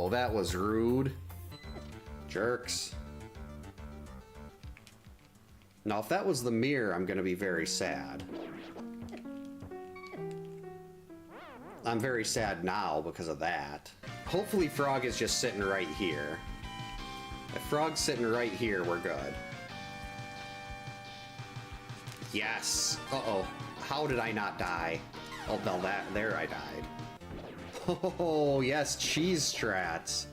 Oh, that was rude. Jerks. Now, if that was the mirror, I'm gonna be very sad. I'm very sad now because of that. Hopefully Frog is just sitting right here. If Frog's sitting right here, we're good. Yes! Uh-oh. How did I not die? Oh, no, there I died. Oh, yes, cheese strats.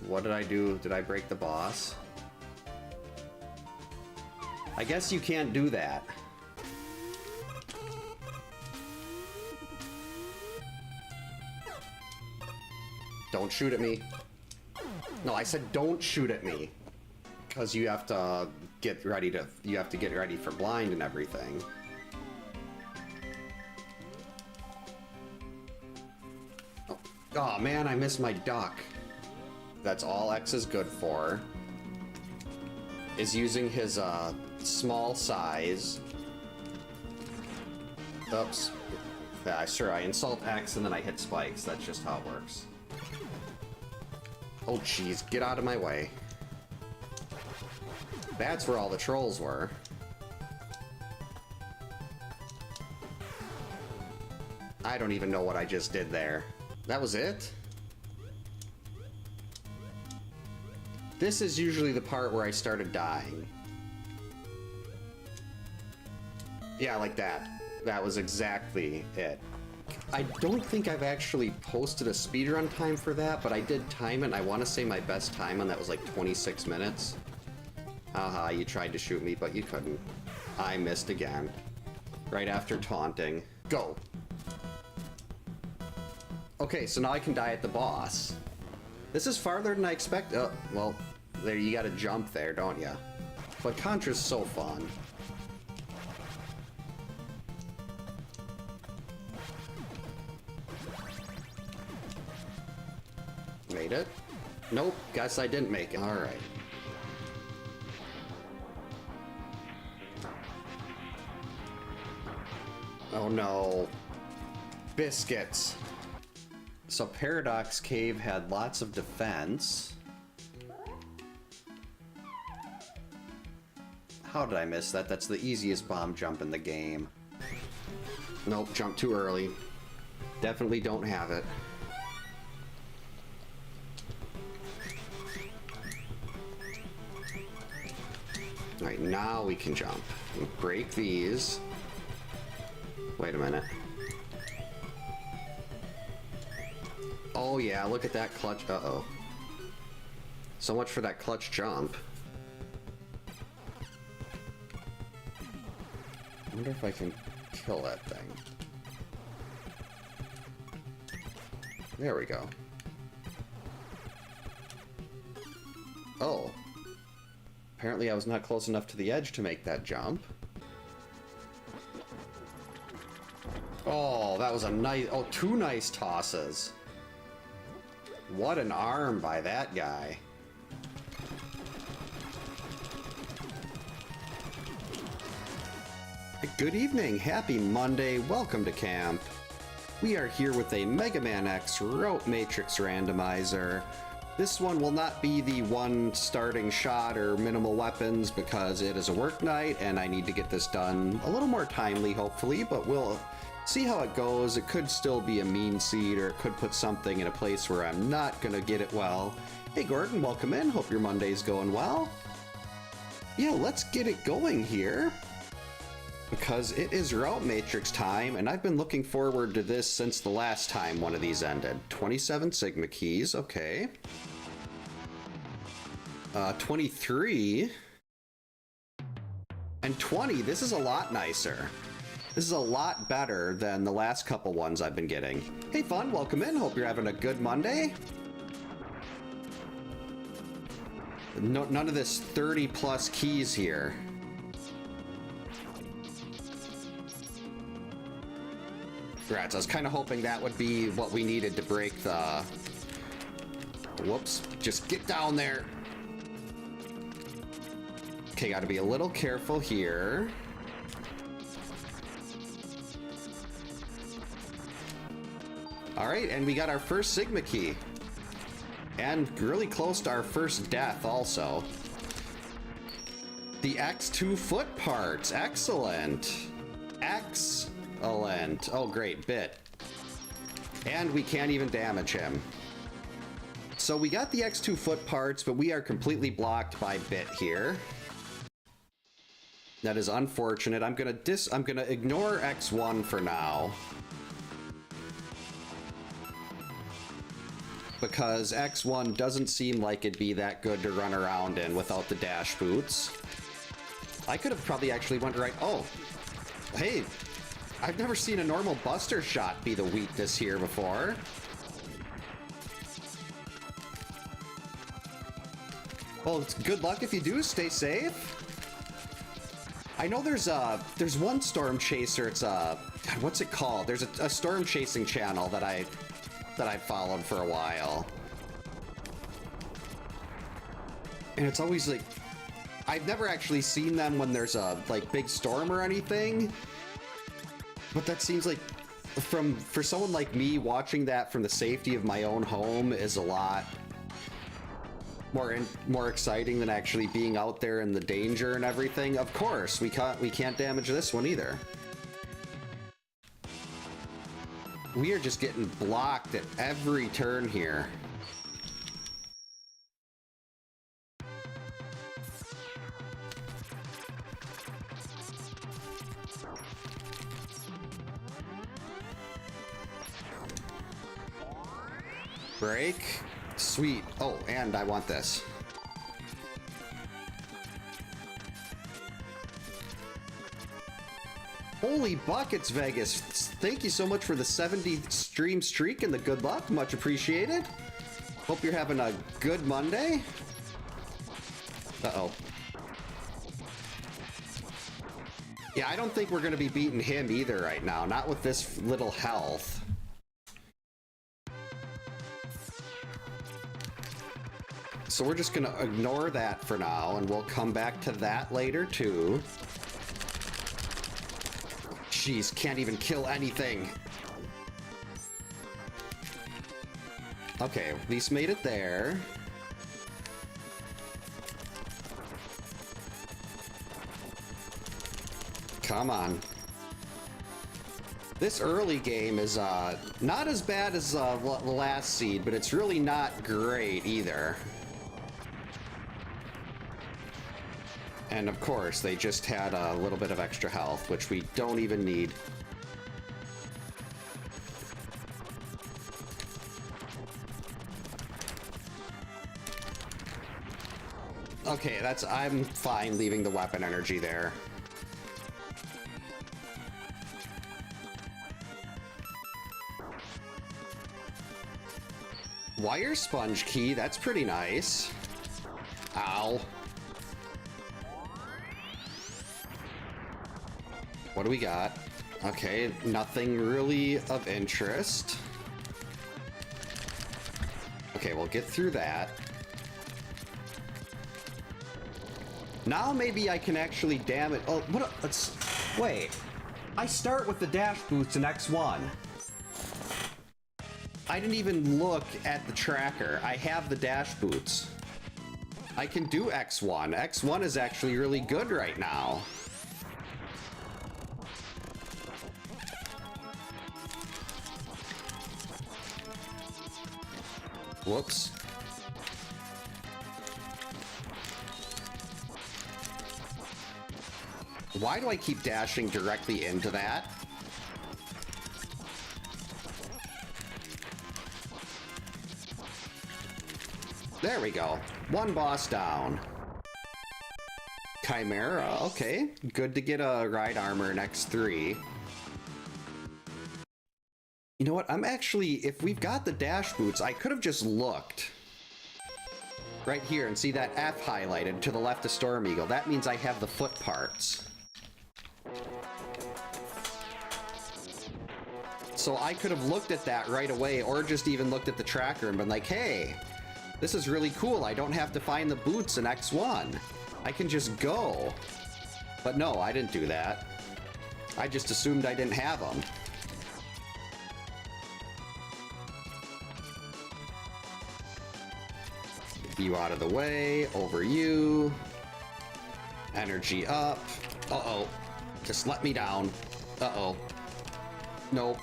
What did I do? Did I break the boss? I guess you can't do that. Don't shoot at me. No, I said don't shoot at me. Because you have to get ready for blind and everything. Oh man, I missed my duck. That's all X is good for. Is using his small size. Oops. Yeah, sure, I insult X and then I hit spikes. That's just how it works. Oh jeez, get out of my way. That's where all the trolls were. I don't even know what I just did there. That was it? This is usually the part where I started dying. Yeah, like that. That was exactly it. I don't think I've actually posted a speedrun time for that, but I did time it, and I want to say my best time on that was like 26 minutes. Haha, you tried to shoot me, but you couldn't. I missed again. Right after taunting. Go! Okay, so now I can die at the boss. This is farther than I expected. Oh, well, there, you gotta jump there, don't ya? But Contra's so fun. Made it? Nope, guess I didn't make it. Alright. Oh no. Biscuits. So Paradox Cave had lots of defense. How did I miss that? That's the easiest bomb jump in the game. Nope, jumped too early. Definitely don't have it. Alright, now we can jump. Break these. Wait a minute. Oh yeah, look at that clutch. Uh-oh. So much for that clutch jump. I wonder if I can kill that thing. There we go. Oh. Apparently I was not close enough to the edge to make that jump. Oh, that was a nice... Oh, two nice tosses. What an arm by that guy. Good evening, happy Monday, welcome to camp. We are here with a Mega Man X Rope Matrix Randomizer. This one will not be the one starting shot or minimal weapons because it is a work night and I need to get this done a little more timely hopefully, but we'll see how it goes. It could still be a mean seed or it could put something in a place where I'm not gonna get it well. Hey Gordon, welcome in, hope your Monday's going well. Yeah, let's get it going here. Because it is Route Matrix time, and I've been looking forward to this since the last time one of these ended. 27 Sigma keys, okay. 23. And 20, this is a lot nicer. This is a lot better than the last couple ones I've been getting. Hey Fun, welcome in, hope you're having a good Monday. No, none of this 30 plus keys here. Right, so I was kind of hoping that would be what we needed to break the... Whoops. Just get down there. Okay, gotta be a little careful here. Alright, and we got our first Sigma key. And really close to our first death also. The X2 foot parts. Excellent. Excellent. Oh, great. Bit. And we can't even damage him. So we got the X2 foot parts, but we are completely blocked by Bit here. That is unfortunate. I'm gonna ignore X1 for now. Because X1 doesn't seem like it'd be that good to run around in without the dash boots. I could have probably actually went right... Oh! Hey! I've never seen a normal Buster Shot be the weakness here before. Well, it's good luck if you do. Stay safe. I know there's one Storm Chaser. It's God, what's it called? There's a storm chasing channel that I followed for a while. And it's always like, I've never actually seen them when there's a like big storm or anything. But that seems like for someone like me, watching that from the safety of my own home is a lot more exciting than actually being out there in the danger and everything. Of course, we can't damage this one either. We are just getting blocked at every turn here. Break. Sweet. Oh, and I want this. Holy buckets, Vegas. Thank you so much for the 70 stream streak and the good luck. Much appreciated. Hope you're having a good Monday. Uh-oh. Yeah, I don't think we're going to be beating him either right now. Not with this little health. So we're just going to ignore that for now, and we'll come back to that later, too. Jeez, can't even kill anything. Okay, at least made it there. Come on. This early game is not as bad as the last seed, but it's really not great either. And of course, they just had a little bit of extra health, which we don't even need. Okay, I'm fine leaving the weapon energy there. Wire sponge key, that's pretty nice. Ow. What do we got? Okay, nothing really of interest. Okay, we'll get through that. Now maybe I can actually damage. Oh, let's wait. I start with the dash boots in X1. I didn't even look at the tracker. I have the dash boots. I can do X1. X1 is actually really good right now. Whoops. Why do I keep dashing directly into that? There we go. One boss down. Chimera, okay. Good to get a ride armor in X3. You know what? I'm actually, if we've got the dash boots, I could have just looked right here and see that F highlighted to the left of Storm Eagle. That means I have the foot parts. So I could have looked at that right away, or just even looked at the tracker and been like, hey, this is really cool. I don't have to find the boots in X1. I can just go. But no, I didn't do that. I just assumed I didn't have them. You out of the way, over you. Energy up. Uh-oh. Just let me down. Uh-oh. Nope.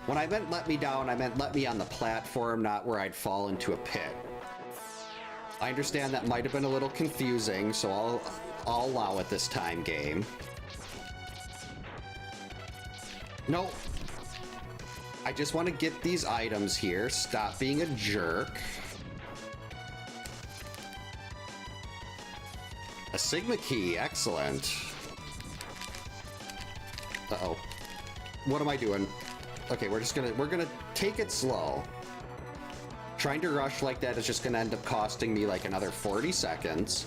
When I meant let me down, I meant let me on the platform, not where I'd fall into a pit. I understand that might have been a little confusing, so I'll allow it this time, game. Nope. I just want to get these items here. Stop being a jerk. A Sigma key, excellent. Uh-oh. What am I doing? Okay, we're gonna take it slow. Trying to rush like that is just gonna end up costing me like another 40 seconds.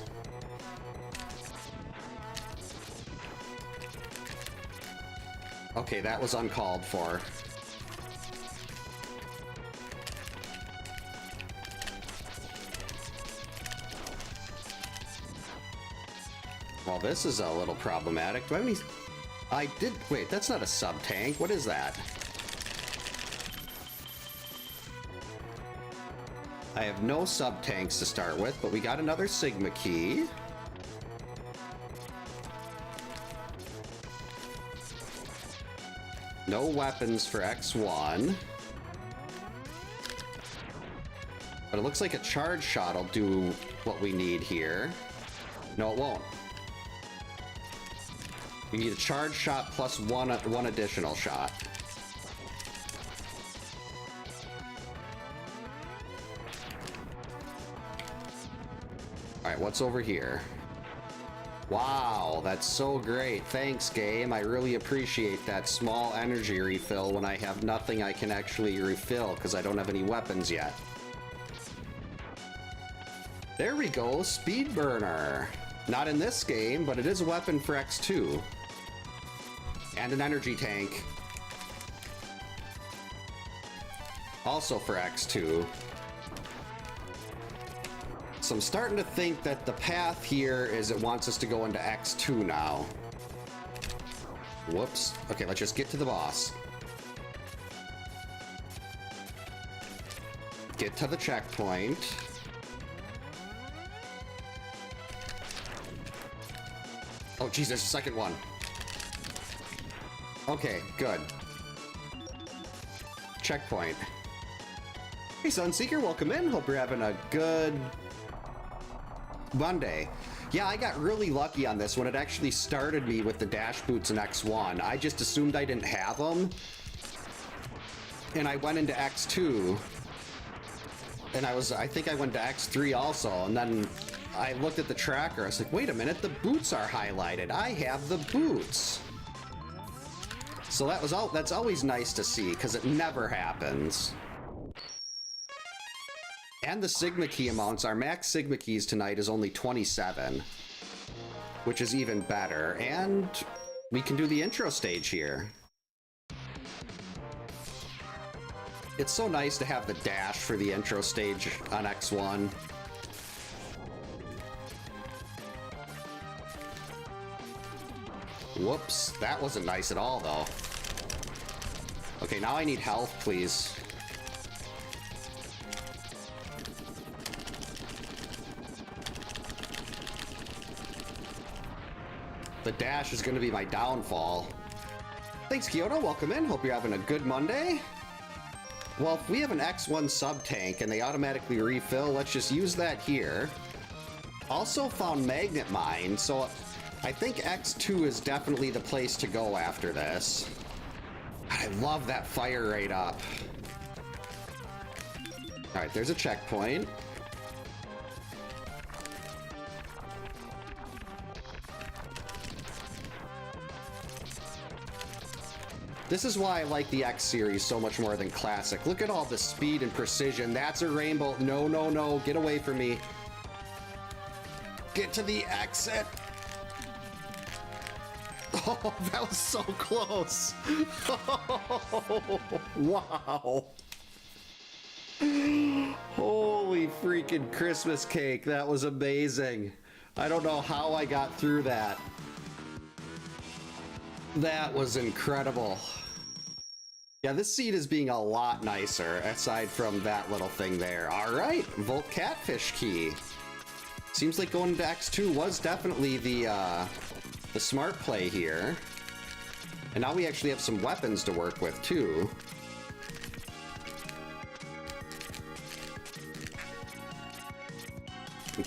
Okay, that was uncalled for. Well, this is a little problematic. Do I have any... I did... Wait, that's not a sub-tank. What is that? I have no sub-tanks to start with, but we got another Sigma key. No weapons for X1. But it looks like a charge shot will do what we need here. No, it won't. We need a charge shot plus one additional shot. Alright, what's over here? Wow, that's so great. Thanks, game. I really appreciate that small energy refill when I have nothing I can actually refill because I don't have any weapons yet. There we go, speed burner. Not in this game, but it is a weapon for X2. And an energy tank. Also for X2. So I'm starting to think that the path here is it wants us to go into X2 now. Whoops. Okay, let's just get to the boss. Get to the checkpoint. Oh, geez, there's a second one. Okay, good. Checkpoint. Hey, Sunseeker, welcome in. Hope you're having a good Monday. Yeah, I got really lucky on this one. It actually started me with the dash boots in X1. I just assumed I didn't have them. And I went into X2. And I think I went to X3 also. And then I looked at the tracker. I was like, wait a minute, the boots are highlighted. I have the boots. So that's always nice to see, because it never happens. And the Sigma key amounts, our max Sigma keys tonight is only 27, which is even better. And we can do the intro stage here. It's so nice to have the dash for the intro stage on X1. Whoops, that wasn't nice at all, though. Okay, now I need health, please. The dash is going to be my downfall. Thanks, Kyoto. Welcome in. Hope you're having a good Monday. Well, if we have an X1 sub-tank and they automatically refill, let's just use that here. Also found magnet mine, so I think X2 is definitely the place to go after this. I love that fire rate up. Alright, there's a checkpoint. This is why I like the X series so much more than Classic. Look at all the speed and precision. That's a rainbow. No, no, no. Get away from me. Get to the exit. Oh, that was so close. Oh, wow. Holy freaking Christmas cake. That was amazing. I don't know how I got through that. That was incredible. Yeah, this seed is being a lot nicer, aside from that little thing there. All right, Volt Catfish key. Seems like going to X2 was definitely the smart play here. And now we actually have some weapons to work with, too.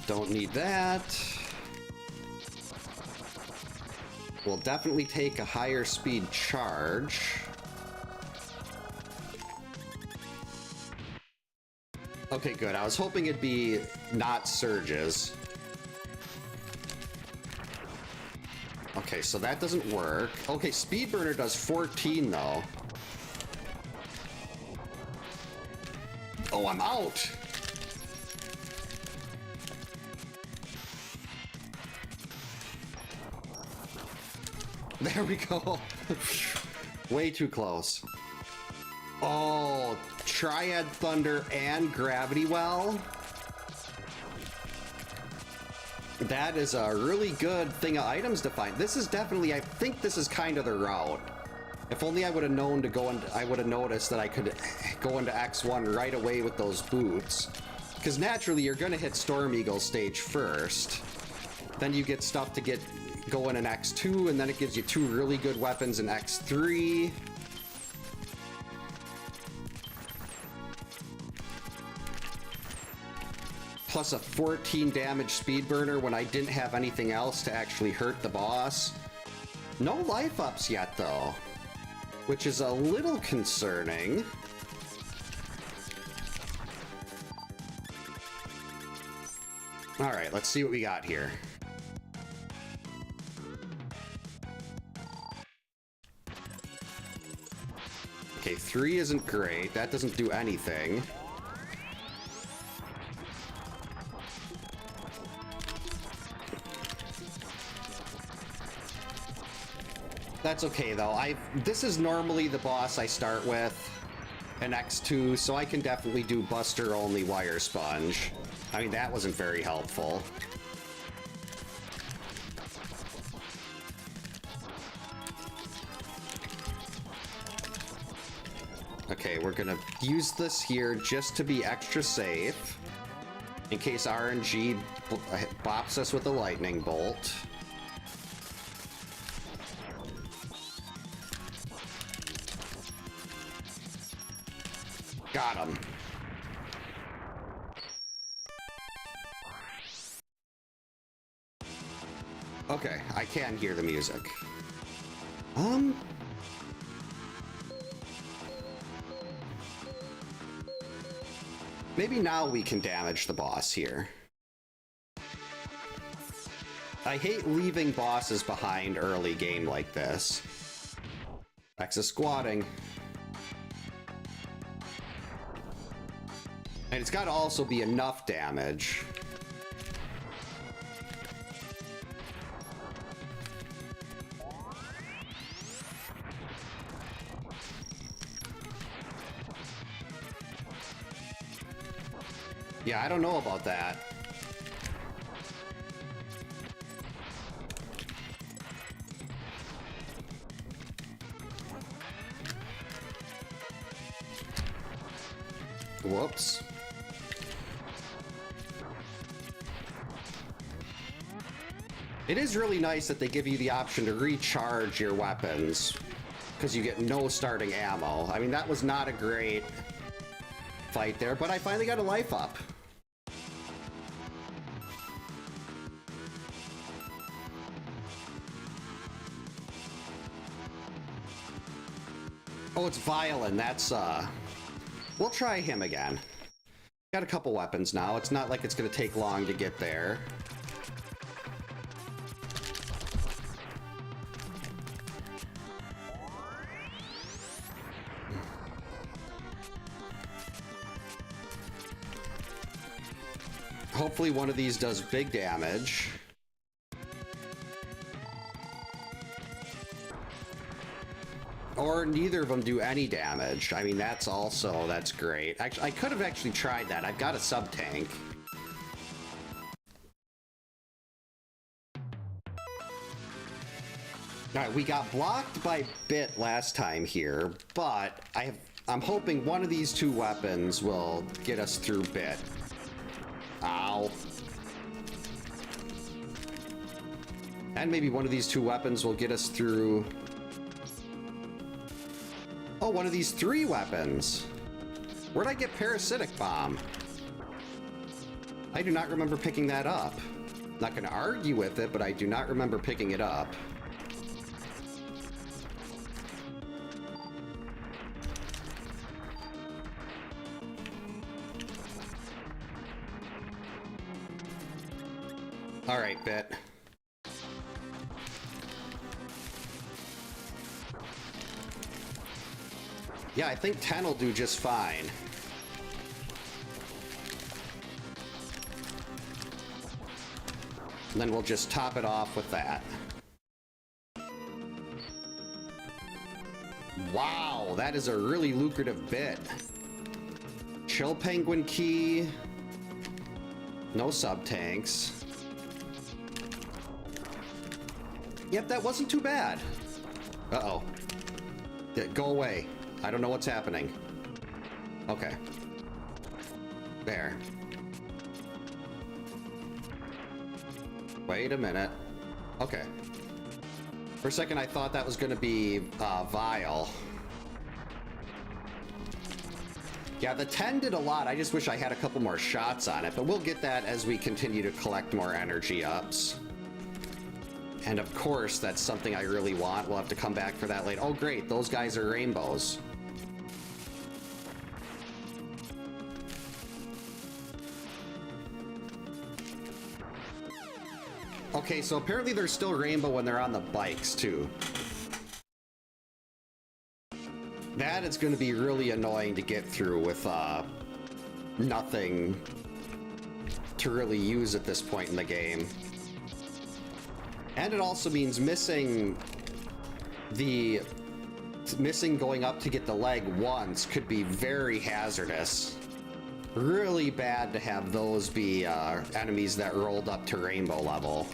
Don't need that. We'll definitely take a higher speed charge. Okay, good. I was hoping it'd be not surges. Okay, so that doesn't work. Okay, Speed Burner does 14, though. Oh, I'm out! There we go. Way too close. Oh, Triad Thunder and Gravity Well. That is a really good thing of items to find. This is definitely, I think this is kind of the route. If only I would have known to go into, I would have noticed that I could go into X1 right away with those boots. Because naturally you're going to hit Storm Eagle stage first. Then you get stuff to get going in X2, and then it gives you 2 really good weapons in X3. Plus a 14 damage speed burner when I didn't have anything else to actually hurt the boss. No life ups yet though, which is a little concerning. All right, let's see what we got here. Okay, 3 isn't great. That doesn't do anything. That's okay though. This is normally the boss I start with in X2, so I can definitely do Buster only Wire Sponge. I mean, that wasn't very helpful. Okay, we're gonna use this here just to be extra safe in case RNG bops us with a lightning bolt. Got him. Okay, I can hear the music. Maybe now we can damage the boss here. I hate leaving bosses behind early game like this. X is squatting. And it's got to also be enough damage. Yeah, I don't know about that. Whoops. It is really nice that they give you the option to recharge your weapons, because you get no starting ammo. I mean, that was not a great fight there, but I finally got a life up. Oh, it's Violin. That's, we'll try him again. Got a couple weapons now. It's not like it's gonna take long to get there. Hopefully one of these does big damage. or neither of them do any damage. I mean, that's great. Actually, I could have actually tried that. I've got a sub-tank. Alright, we got blocked by Bit last time here, but I'm hoping one of these two weapons will get us through Bit. Ow. And maybe one of these two weapons will get us through... Oh, one of these three weapons. Where'd I get Parasitic Bomb? I do not remember picking that up. Not gonna argue with it, but I do not remember picking it up. All right, Bit. Yeah, I think 10 will do just fine. And then we'll just top it off with that. Wow, that is a really lucrative bit. Chill Penguin Key. No sub-tanks. Yep, that wasn't too bad. Uh-oh. Yeah, go away. I don't know what's happening. Okay. There. Wait a minute. Okay. For a second, I thought that was going to be Vile. Yeah, the 10 did a lot. I just wish I had a couple more shots on it, but we'll get that as we continue to collect more energy ups. And of course, that's something I really want. We'll have to come back for that later. Oh, great. Those guys are rainbows. Okay, so apparently they're still rainbow when they're on the bikes, too. That is going to be really annoying to get through with nothing to really use at this point in the game. And it also means missing going up to get the leg once could be very hazardous. Really bad to have those be enemies that rolled up to rainbow level.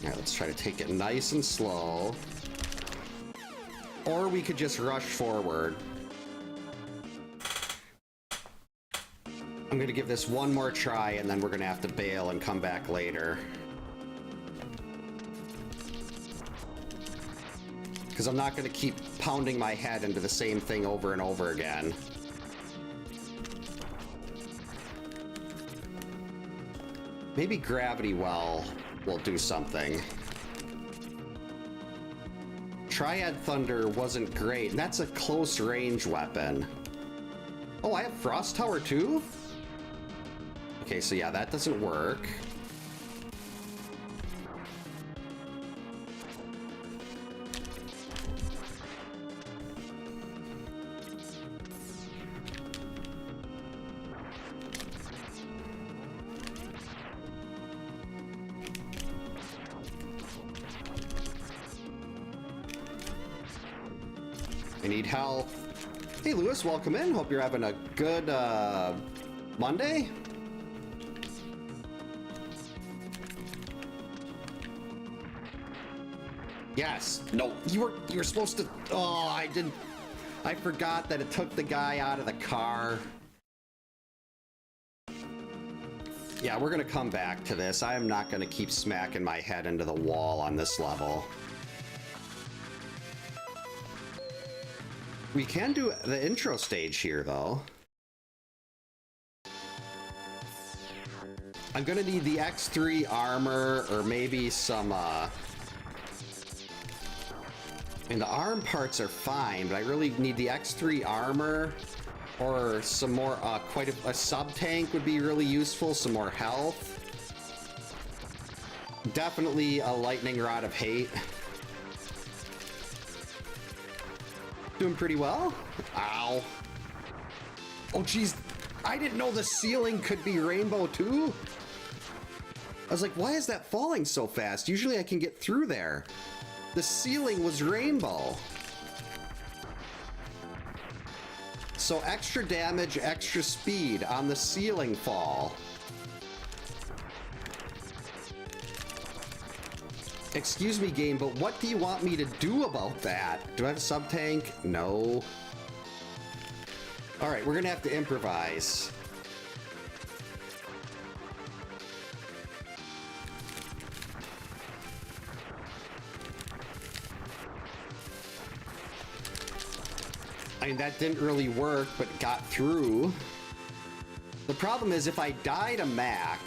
All right, let's try to take it nice and slow. Or we could just rush forward. I'm gonna give this one more try and then we're gonna have to bail and come back later. Because I'm not gonna keep pounding my head into the same thing over and over again. Maybe Gravity Well will do something. Triad Thunder wasn't great, and that's a close range weapon. Oh, I have Frost Tower too? Okay, so yeah, that doesn't work. I need help. Hey, Lewis, welcome in. Hope you're having a good Monday. Yes. No, you were supposed to. Oh, I forgot that it took the guy out of the car. Yeah, we're gonna come back to this. I am not gonna keep smacking my head into the wall on this level. We can do the intro stage here, though. I'm gonna need the X3 armor, or maybe some, and the arm parts are fine, but I really need the X3 armor, or some more, quite a sub-tank would be really useful, some more health. Definitely a Lightning Rod of Hate. Doing pretty well. Ow. Oh, jeez. I didn't know the ceiling could be rainbow too. I was like, why is that falling so fast? Usually I can get through there. The ceiling was rainbow. So extra damage, extra speed on the ceiling fall. Excuse me, game, but what do you want me to do about that? Do I have a sub-tank? No. Alright, we're gonna have to improvise. I mean, that didn't really work, but got through. The problem is, if I die to Mac,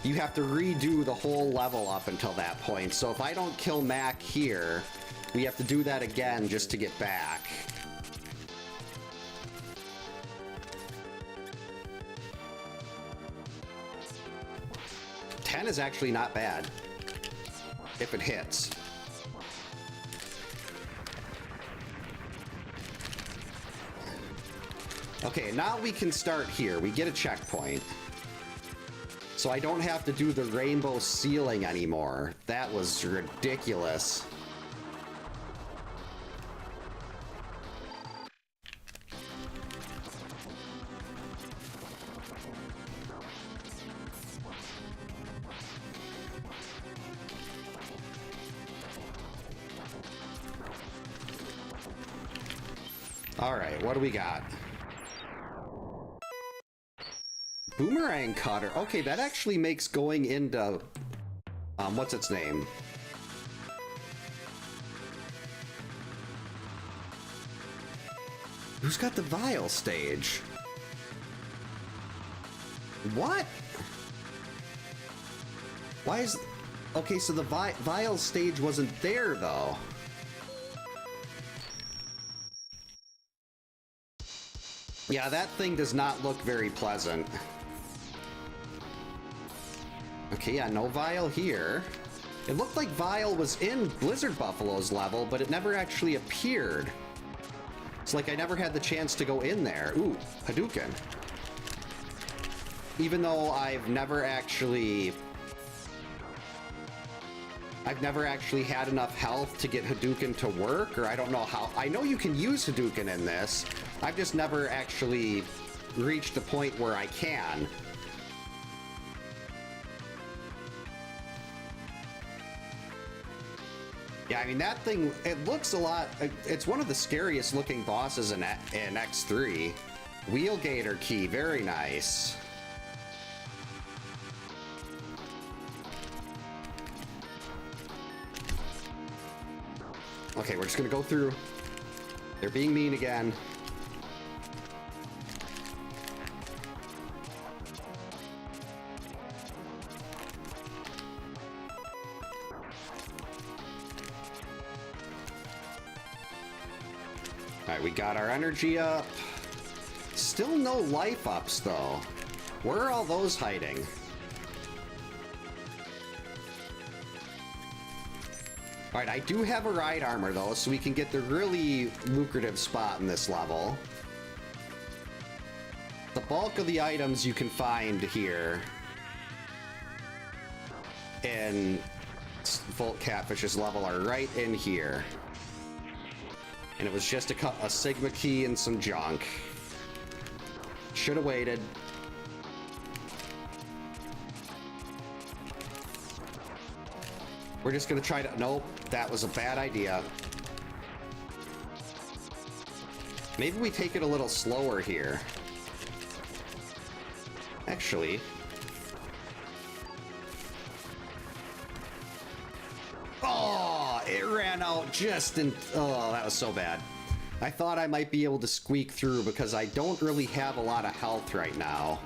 you have to redo the whole level up until that point. So if I don't kill Mac here, we have to do that again just to get back. $10 is actually not bad if it hits. Okay, now we can start here. We get a checkpoint. So I don't have to do the rainbow ceiling anymore. That was ridiculous. All right, what do we got? Boomerang cutter. Okay, that actually makes going into what's its name? Who's got the vial stage? What? Why is... Okay, so the vial stage wasn't there, though. Yeah, that thing does not look very pleasant. Okay, yeah, no Vial here. It looked like Vial was in Blizzard Buffalo's level, but it never actually appeared. It's like I never had the chance to go in there. Ooh, Hadouken. Even though I've never actually had enough health to get Hadouken to work, or I don't know how. I know you can use Hadouken in this. I've just never actually reached the point where I can. Yeah, I mean, that thing, it looks a lot... It's one of the scariest looking bosses in X3. Wheelgator key, very nice. Okay, we're just gonna go through. They're being mean again. Alright, we got our energy up. Still no life ups, though. Where are all those hiding? Alright, I do have a ride armor, though, so we can get the really lucrative spot in this level. The bulk of the items you can find here in Volt Catfish's level are right in here. And it was just a Sigma key and some junk. Should have waited. We're just gonna try to... Nope, that was a bad idea. Maybe we take it a little slower here. Actually... Oh, it ran out just in... Oh, that was so bad. I thought I might be able to squeak through because I don't really have a lot of health right now.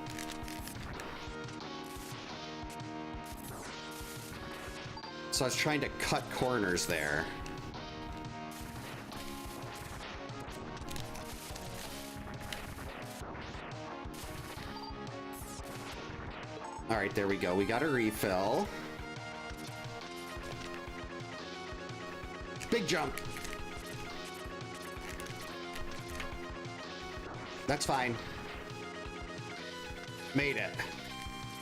So I was trying to cut corners there. All right, there we go. We got a refill. Big jump. That's fine. Made it.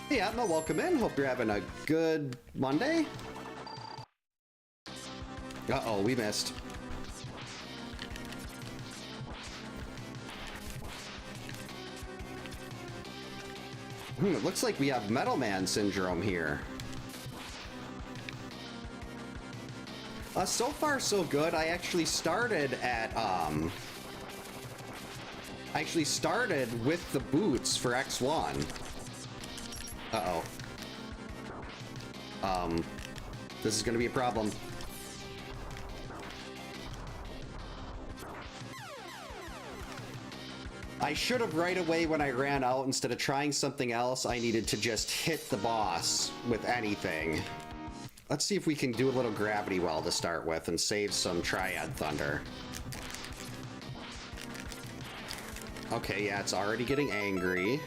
Hey, Atma, welcome in. Hope you're having a good Monday. Uh-oh, we missed. It looks like we have Metal Man syndrome here. So far, so good. I actually started at, with the boots for X1. Uh-oh. This is gonna be a problem. I should have right away when I ran out, instead of trying something else, I needed to just hit the boss with anything. Let's see if we can do a little gravity well to start with and save some Triad Thunder. Okay, yeah, it's already getting angry.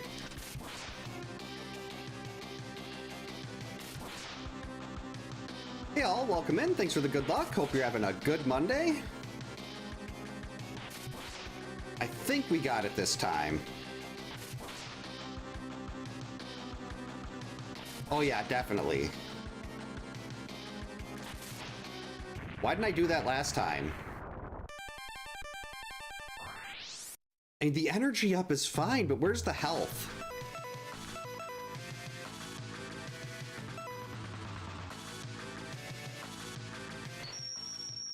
Hey all, welcome in. Thanks for the good luck. Hope you're having a good Monday. I think we got it this time. Oh yeah, definitely. Why didn't I do that last time? I mean, the energy up is fine, but where's the health?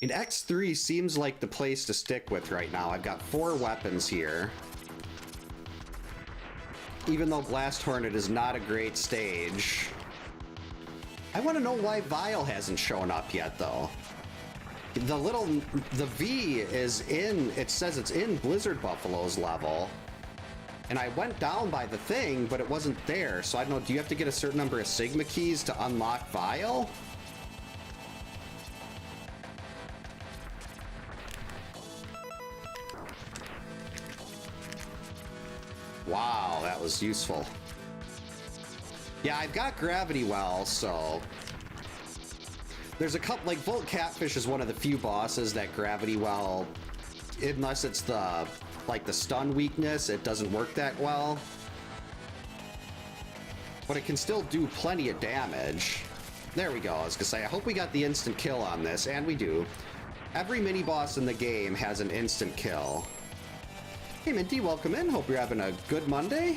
And X3 seems like the place to stick with right now. I've got 4 weapons here. Even though Blast Hornet is not a great stage. I want to know why Vile hasn't shown up yet, though. The V is in, it says it's in Blizzard Buffalo's level. And I went down by the thing, but it wasn't there. So I don't know, do you have to get a certain number of Sigma keys to unlock Vile? Wow, that was useful. Yeah, I've got Gravity Well, so... There's a couple, like, Volt Catfish is one of the few bosses that Gravity Well, unless it's the, like, the stun weakness, it doesn't work that well. But it can still do plenty of damage. There we go, I was gonna say, I hope we got the instant kill on this, and we do. Every mini-boss in the game has an instant kill. Hey Minty, welcome in. Hope you're having a good Monday.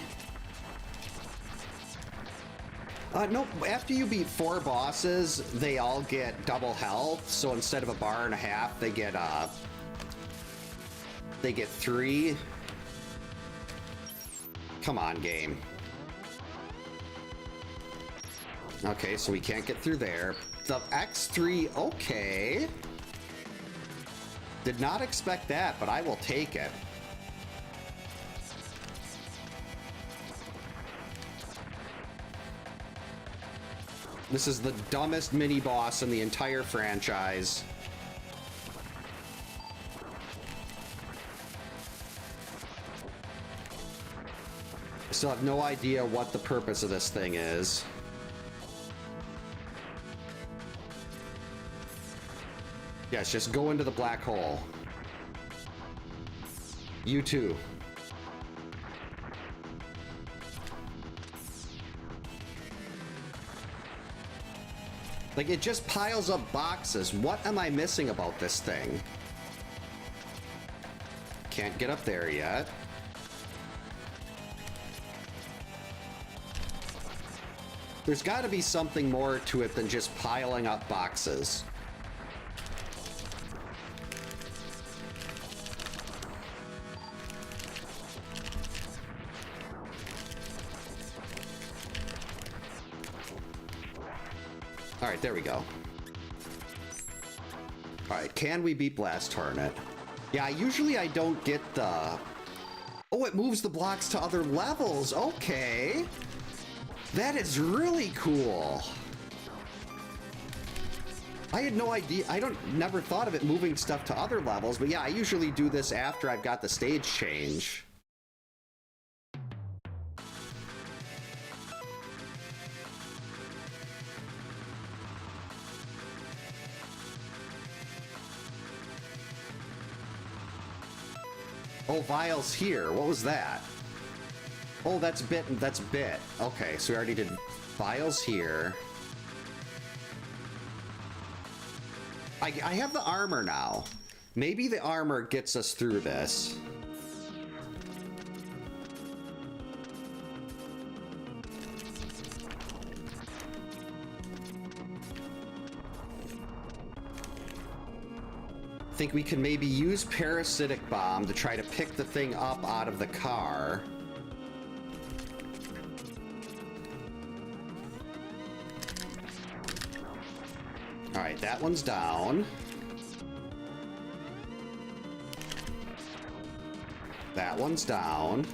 Nope, after you beat 4 bosses, they all get double health. So instead of a bar and a half, they get 3. Come on, game. Okay, so we can't get through there. The X3, okay. Did not expect that, but I will take it. This is the dumbest mini-boss in the entire franchise. I still have no idea what the purpose of this thing is. Yes, just go into the black hole. You too. Like, it just piles up boxes. What am I missing about this thing? Can't get up there yet. There's got to be something more to it than just piling up boxes. All right, there we go. All right, can we beat Blast Hornet? Yeah, usually I don't get the... Oh, it moves the blocks to other levels. Okay. That is really cool. I had no idea. Never thought of it moving stuff to other levels, but yeah, I usually do this after I've got the stage change. Oh, Vile's here. What was that? Oh, that's bit. That's bit. Okay, so we already did files here. I have the armor now. Maybe the armor gets us through this. I think we can maybe use parasitic bomb to try to pick the thing up out of the car. All right, that one's down. That one's down.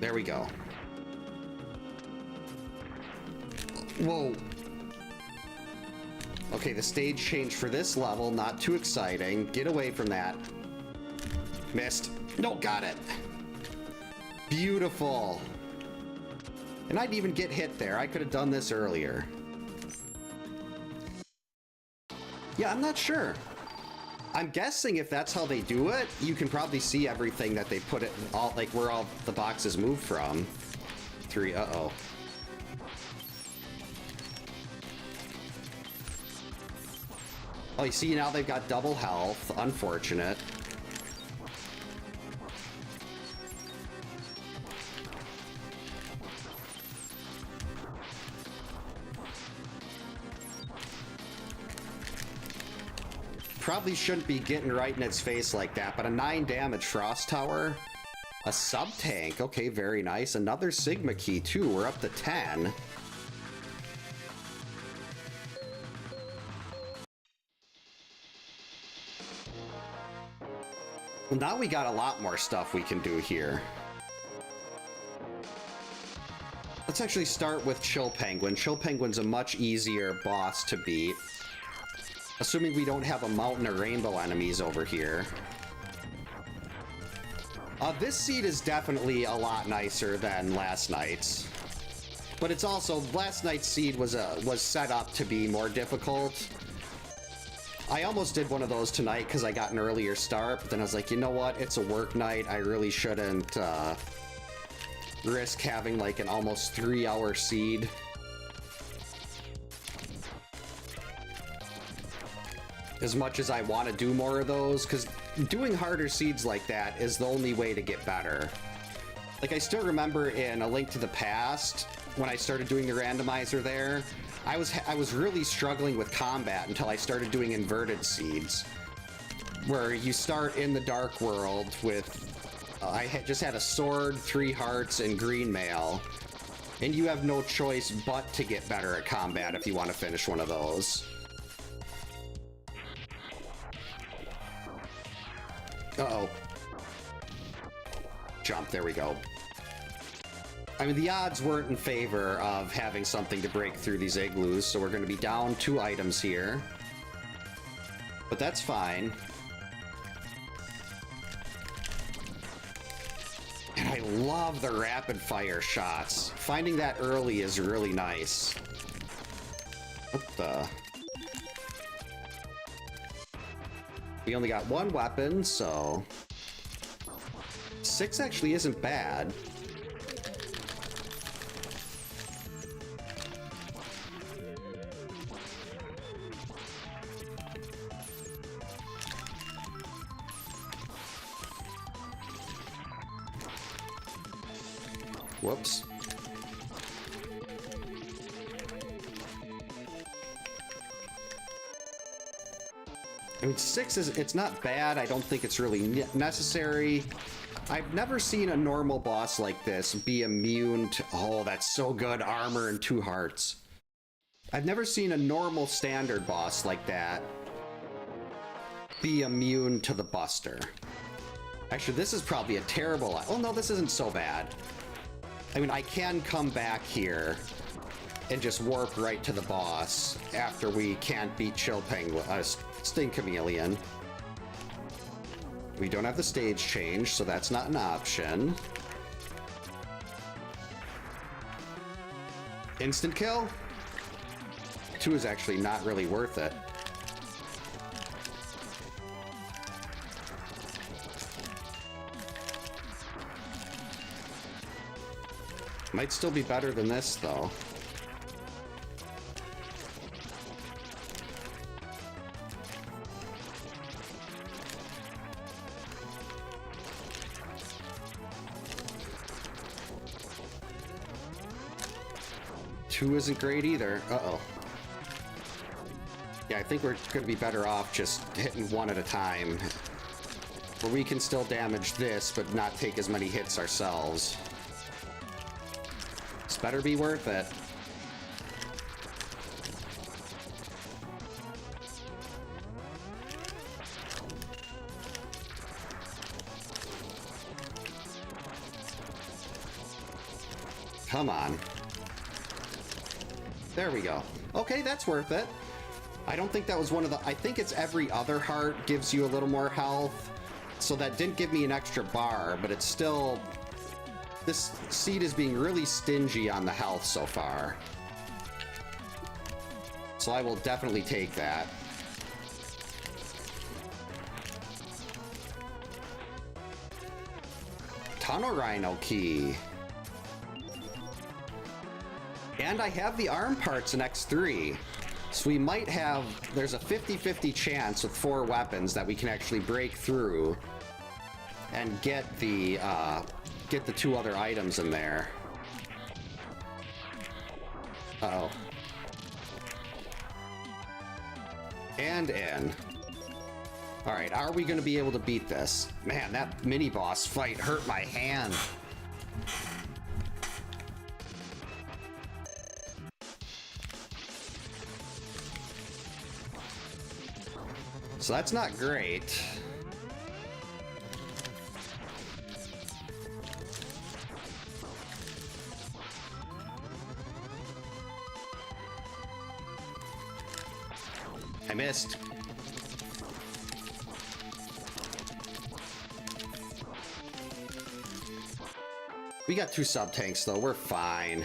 There we go. Whoa. Okay, the stage change for this level, not too exciting. Get away from that. Missed. No, got it. Beautiful. And I didn't even get hit there. I could have done this earlier. Yeah, I'm not sure. I'm guessing if that's how they do it, you can probably see everything that they put it all, like where all the boxes move from. Uh-oh. Oh, you see now they've got double health. Unfortunate. Probably shouldn't be getting right in its face like that, but a 9 damage frost tower. A sub-tank. Okay, very nice. Another Sigma key, too. We're up to 10. Well, now we got a lot more stuff we can do here. Let's actually start with Chill Penguin. Chill Penguin's a much easier boss to beat. Assuming we don't have a mountain of rainbow enemies over here. This seed is definitely a lot nicer than last night's. But it's also, last night's seed was set up to be more difficult. I almost did one of those tonight because I got an earlier start, but then I was like, you know what? It's a work night. I really shouldn't risk having like an almost 3-hour seed. As much as I want to do more of those, because doing harder seeds like that is the only way to get better. Like, I still remember in A Link to the Past, when I started doing the randomizer there, I was really struggling with combat until I started doing inverted seeds, where you start in the dark world with, I just had a sword, 3 hearts, and green mail, and you have no choice but to get better at combat if you want to finish one of those. Uh-oh. Jump, there we go. I mean, the odds weren't in favor of having something to break through these igloos, so we're going to be down 2 items here. But that's fine. And I love the rapid fire shots. Finding that early is really nice. What the... We only got 1 weapon, so 6 actually isn't bad. Whoops. I mean, 6 is, it's not bad. I don't think it's really necessary. I've never seen a normal boss like this be immune to, oh, that's so good, armor and 2 hearts. I've never seen a normal standard boss like that be immune to the Buster. Actually, this is probably a terrible, oh no, this isn't so bad. I mean, I can come back here and just warp right to the boss after we can't beat Chill Penguin, Sting Chameleon. We don't have the stage change, so that's not an option. Instant kill? 2 is actually not really worth it. Might still be better than this, though. Two isn't great either. Uh-oh. Yeah, I think we're going to be better off just hitting one at a time. Where we can still damage this, but not take as many hits ourselves. This better be worth it. Come on. There we go. Okay, that's worth it. I don't think that was one of the... I think it's every other heart gives you a little more health. So that didn't give me an extra bar, but it's still... This seed is being really stingy on the health so far. So I will definitely take that. Tunnel Rhino key. And I have the arm parts in X3. So we might have... There's a 50-50 chance with 4 weapons that we can actually break through and get the 2 other items in there. Uh-oh. And in. Alright, are we going to be able to beat this? Man, that mini-boss fight hurt my hand. So that's not great. I missed. We got 2 sub-tanks though, we're fine.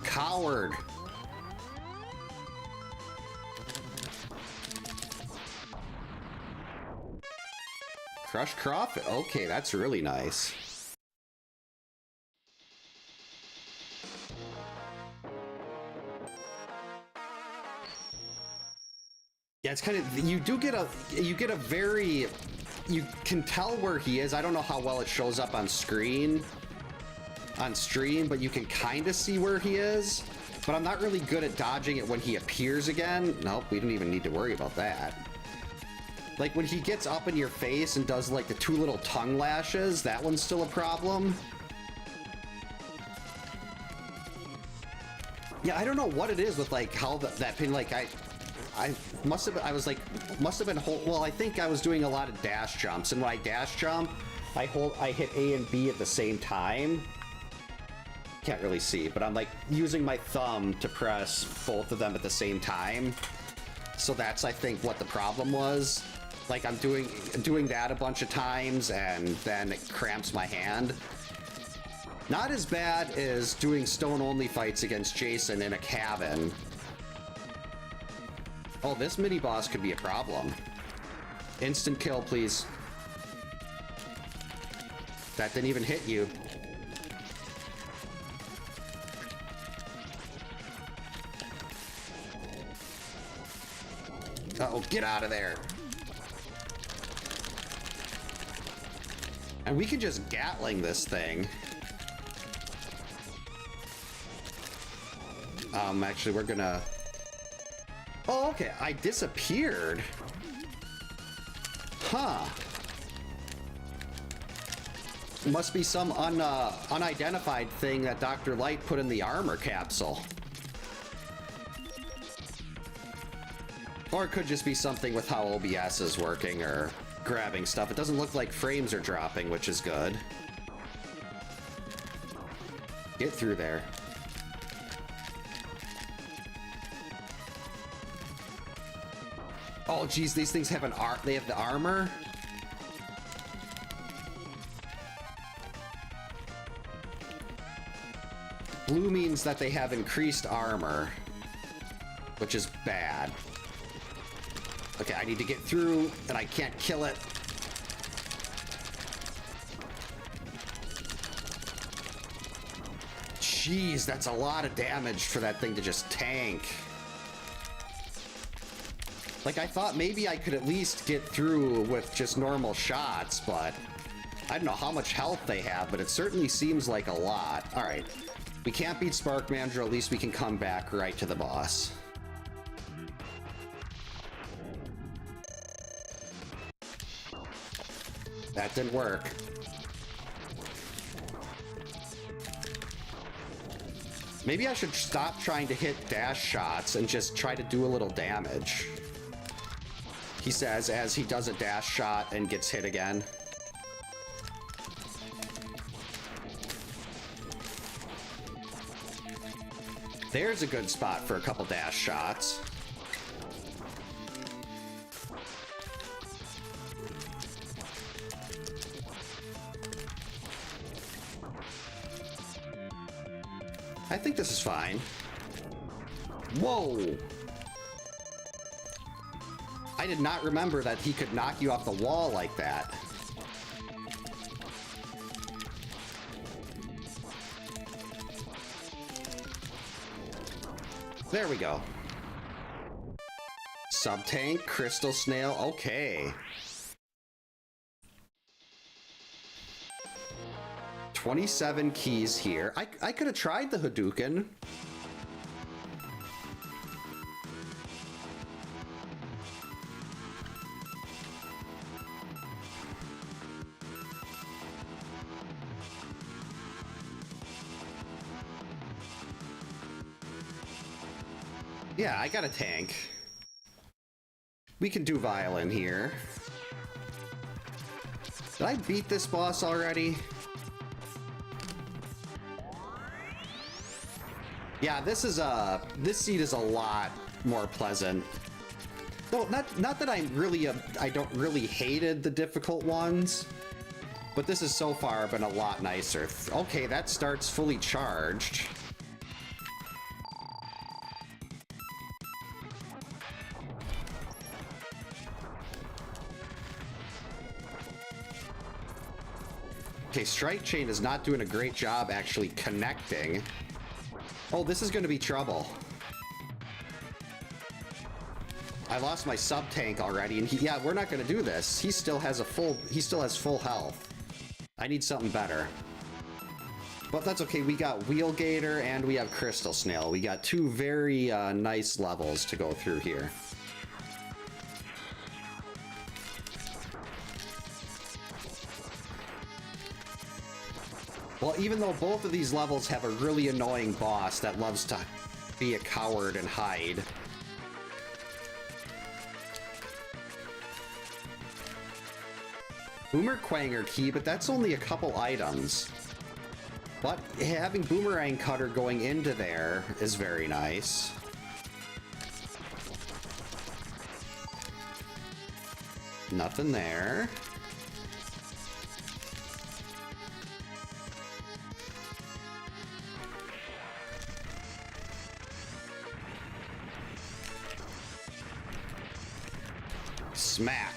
Coward. Crush Crawfish. Okay, that's really nice. Yeah, it's kind of... You get a very... You can tell where he is. I don't know how well it shows up on screen. On stream, but you can kind of see where he is. But I'm not really good at dodging it when he appears again. Nope, we don't even need to worry about that. Like when he gets up in your face and does like the 2 little tongue lashes, that one's still a problem. Yeah, I don't know what it is with like how that pin, like I must have, I was like, must have been, well, I think I was doing a lot of dash jumps, and when I dash jump, I hit A and B at the same time. Can't really see, but I'm like using my thumb to press both of them at the same time. So that's, I think, what the problem was. Like I'm doing that a bunch of times and then it cramps my hand. Not as bad as doing stone only fights against Jason in a cabin. Oh, this mini boss could be a problem. Instant kill, please. That didn't even hit you. Uh-oh, get out of there. And we can just Gatling this thing. Actually, we're gonna... Oh, okay, I disappeared. Huh. Must be some unidentified thing that Dr. Light put in the armor capsule. Or it could just be something with how OBS is working or grabbing stuff. It doesn't look like frames are dropping, which is good. Get through there. Oh, geez, these things have they have the armor? Blue means that they have increased armor, which is bad. Okay, I need to get through, and I can't kill it. Jeez, that's a lot of damage for that thing to just tank. Like, I thought maybe I could at least get through with just normal shots, but I don't know how much health they have, but it certainly seems like a lot. All right, we can't beat Spark Manager, at least we can come back right to the boss. That didn't work. Maybe I should stop trying to hit dash shots and just try to do a little damage. He says as he does a dash shot and gets hit again. There's a good spot for a couple dash shots. I think this is fine. Whoa! I did not remember that he could knock you off the wall like that. There we go. Sub-tank, crystal snail, okay. 27 keys here. I could have tried the Hadouken. Yeah, I got a tank. We can do violin here. Did I beat this boss already? Yeah, this seed is a lot more pleasant. No, not that I don't really hated the difficult ones, but this has so far been a lot nicer. Okay, that starts fully charged. Okay, Strike Chain is not doing a great job actually connecting. Oh, this is going to be trouble. I lost my sub-tank already, and yeah, we're not going to do this. He still has full health. I need something better. But that's okay, we got Wheel Gator and we have Crystal Snail. We got two very nice levels to go through here. Well, even though both of these levels have a really annoying boss that loves to be a coward and hide. Boomer Quanger key, but that's only a couple items. But having Boomerang Cutter going into there is very nice. Nothing there. Smack.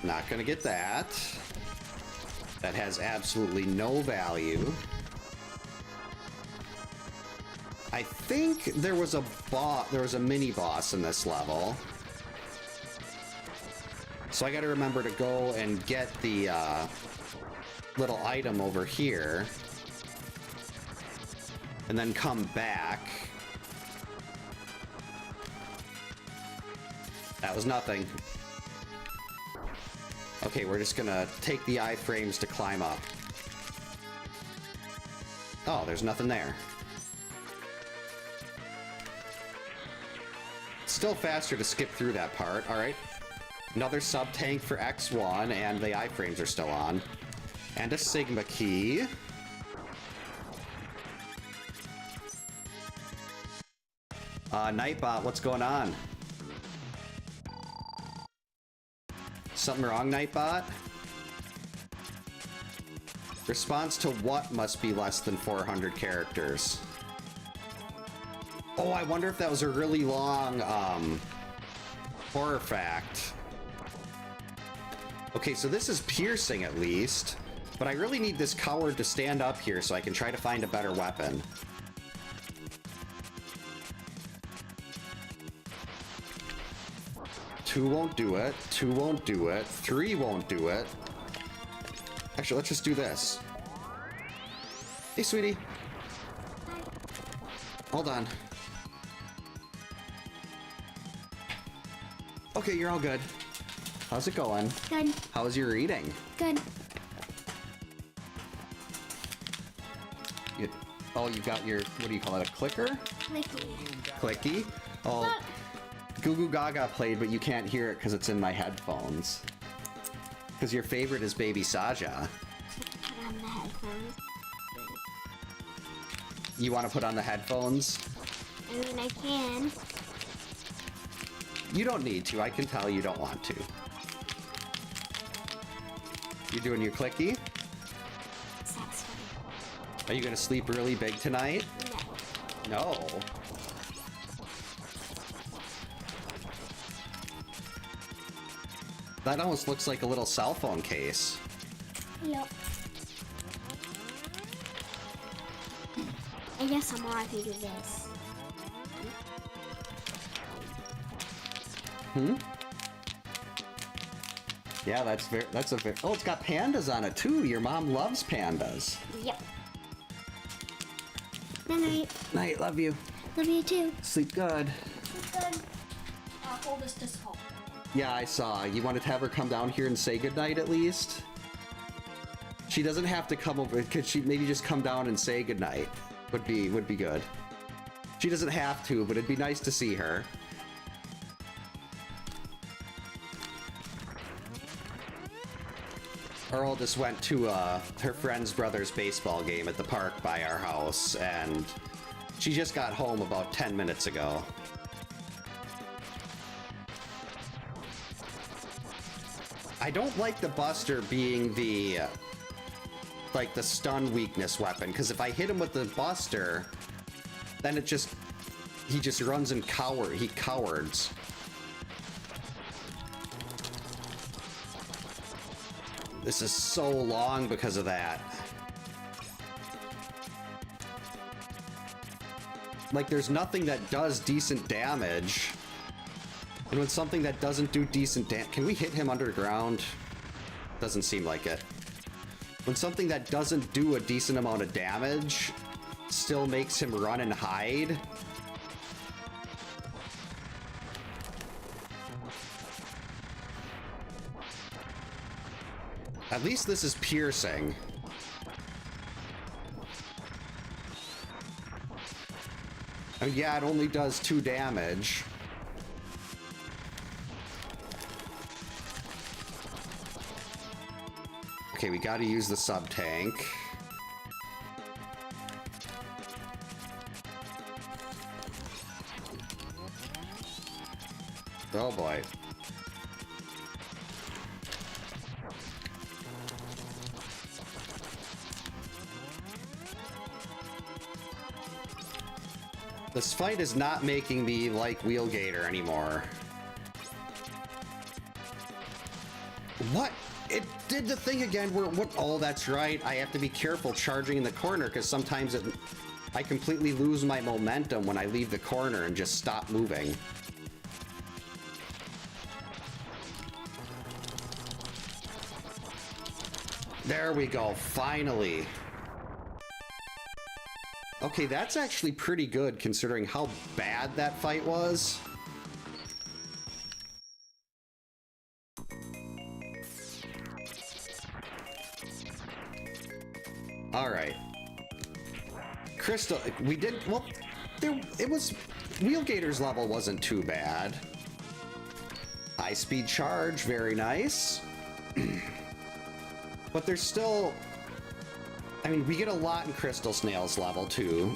Not gonna get that. That has absolutely no value. I think there was a mini boss in this level. So I gotta remember to go and get the little item over here. And then come back. That was nothing. Okay, we're just gonna take the iframes to climb up. Oh, there's nothing there. Still faster to skip through that part. All right. Another sub-tank for X1, and the iframes are still on. And a Sigma key. Nightbot, what's going on? Something wrong, Nightbot? Response to what must be less than 400 characters? Oh, I wonder if that was a really long, horror fact. Okay, so this is piercing at least, but I really need this coward to stand up here so I can try to find a better weapon. Two won't do it. Two won't do it. Three won't do it. Actually, let's just do this. Hey, sweetie. Hold on. Okay, you're all good. How's it going? Good. How's your reading? Good. Oh, you got your, what do you call it, a clicker? Clicky. Clicky? Oh, Goo Goo Gaga played, but you can't hear it because it's in my headphones. Because your favorite is Baby Saja. Put on the headphones. You want to put on the headphones? I mean, I can. You don't need to. I can tell you don't want to. You doing your clicky? Satisfying. Are you going to sleep really big tonight? No. No. That almost looks like a little cell phone case. Yep. I guess I'm more likely to do this. Yeah, that's a very, oh, it's got pandas on it too. Your mom loves pandas. Yep. Good night. Night, love you. Love you too. Sleep good. Good. I'll hold this home. Yeah, I saw. You wanted to have her come down here and say goodnight at least? She doesn't have to come over. Could she maybe just come down and say goodnight? Would be good. She doesn't have to, but it'd be nice to see her. Earl just went to her friend's brother's baseball game at the park by our house, and she just got home about 10 minutes ago. I don't like the Buster being the, like, the stun weakness weapon, because if I hit him with the Buster, then he just runs and he cowards. This is so long because of that. Like, there's nothing that does decent damage. And when something that doesn't do decent damage... Can we hit him underground? Doesn't seem like it. When something that doesn't do a decent amount of damage still makes him run and hide... At least this is piercing. Oh, yeah, it only does 2 damage. Okay, we gotta use the sub-tank. Oh boy. This fight is not making me like Wheelgator anymore. What? It did the thing again where, what? Oh, that's right. I have to be careful charging in the corner because sometimes I completely lose my momentum when I leave the corner and just stop moving. There we go, finally. Okay, that's actually pretty good considering how bad that fight was. All right. Crystal, we did, well, it was, Wheelgator's level wasn't too bad. High speed charge, very nice. But there's still, I mean, we get a lot in Crystal Snail's level too.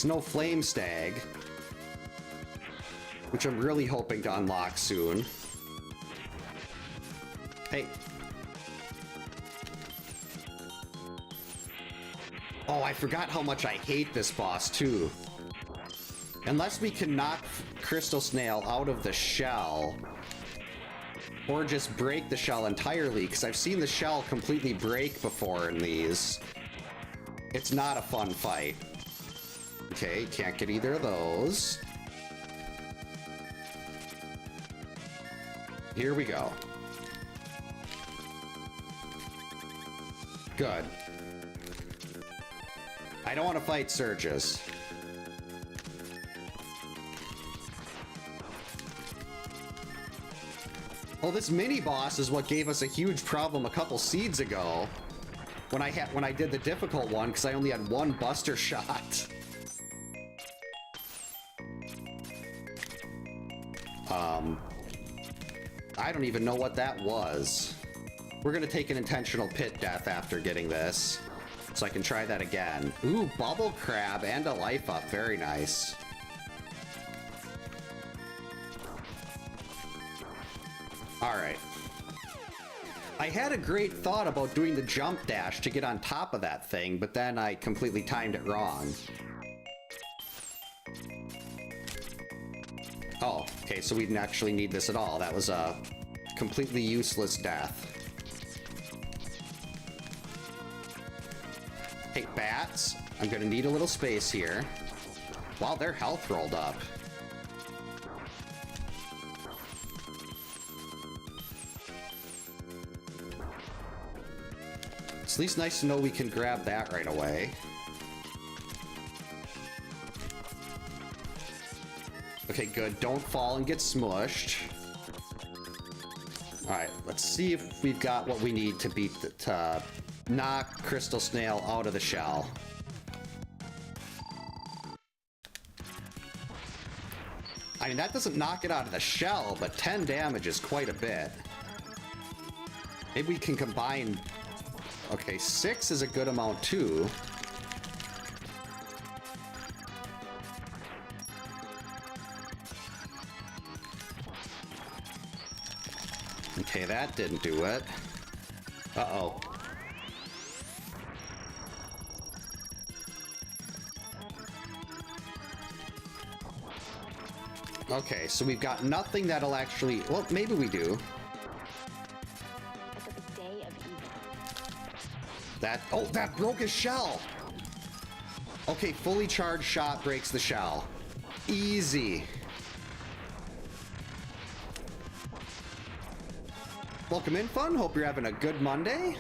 It's no flame stag, which I'm really hoping to unlock soon. Hey. Oh, I forgot how much I hate this boss, too. Unless we can knock Crystal Snail out of the shell, or just break the shell entirely, because I've seen the shell completely break before in these. It's not a fun fight. Okay, can't get either of those. Here we go. Good. I don't want to fight surges. Oh, this mini boss is what gave us a huge problem a couple seeds ago when I did the difficult one, because I only had one buster shot. I don't even know what that was. We're gonna take an intentional pit death after getting this, so I can try that again. Ooh, bubble crab and a life up. Very nice. Alright. I had a great thought about doing the jump dash to get on top of that thing, but then I completely timed it wrong. Oh, okay, so we didn't actually need this at all. That was a completely useless death. Hey, bats, I'm gonna need a little space here. Wow, their health rolled up. It's at least nice to know we can grab that right away. Okay, good. Don't fall and get smushed. Alright, let's see if we've got what we need to beat to knock Crystal Snail out of the shell. I mean, that doesn't knock it out of the shell, but 10 damage is quite a bit. Maybe we can combine... Okay, 6 is a good amount too. Okay, that didn't do it. Uh-oh. Okay, so we've got nothing that'll actually... Well, maybe we do. That... Oh, that broke his shell! Okay, fully charged shot breaks the shell. Easy. Welcome in, Fun. Hope you're having a good Monday.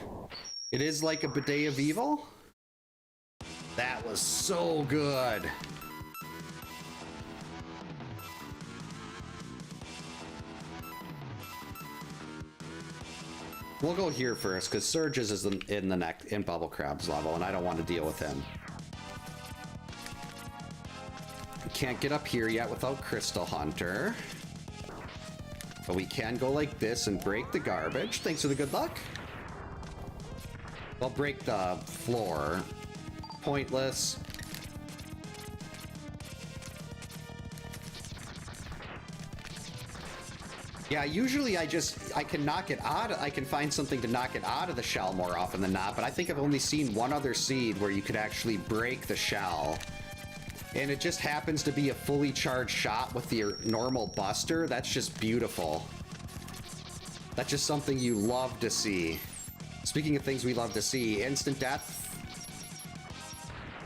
It is like a day of evil. That was so good. We'll go here first, because Surges is in Bubble Crab's level, and I don't want to deal with him. Can't get up here yet without Crystal Hunter. But we can go like this and break the garbage. Thanks for the good luck. I'll break the floor. Pointless. Yeah, usually I can knock it out. I can find something to knock it out of the shell more often than not, but I think I've only seen one other seed where you could actually break the shell. And it just happens to be a fully charged shot with your normal buster. That's just beautiful. That's just something you love to see. Speaking of things we love to see, instant death.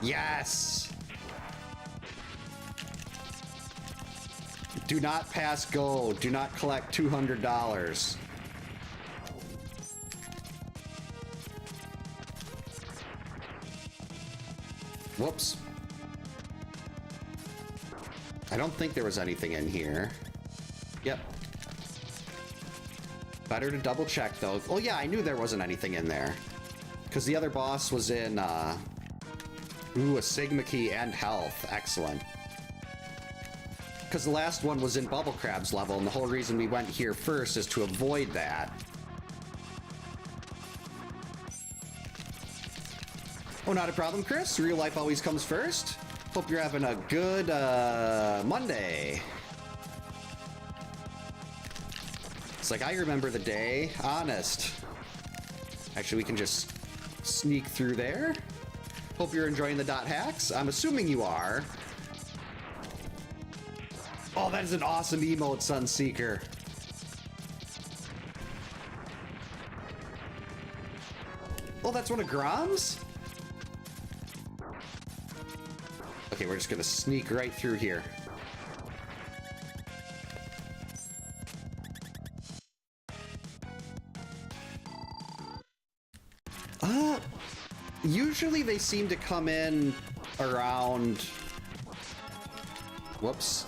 Yes! Do not pass go. Do not collect $200. Whoops. I don't think there was anything in here. Yep. Better to double check though. Oh yeah, I knew there wasn't anything in there. Because the other boss was in, ooh, a Sigma key and health. Excellent. Because the last one was in Bubble Crab's level, and the whole reason we went here first is to avoid that. Oh, not a problem, Chris. Real life always comes first. Hope you're having a good Monday. It's like, I remember the day. Honest. Actually, we can just sneak through there. Hope you're enjoying the dot hacks. I'm assuming you are. Oh, that is an awesome emote, Sunseeker. Oh, that's one of Grom's? Okay, we're just gonna sneak right through here. Usually they seem to come in around... Whoops.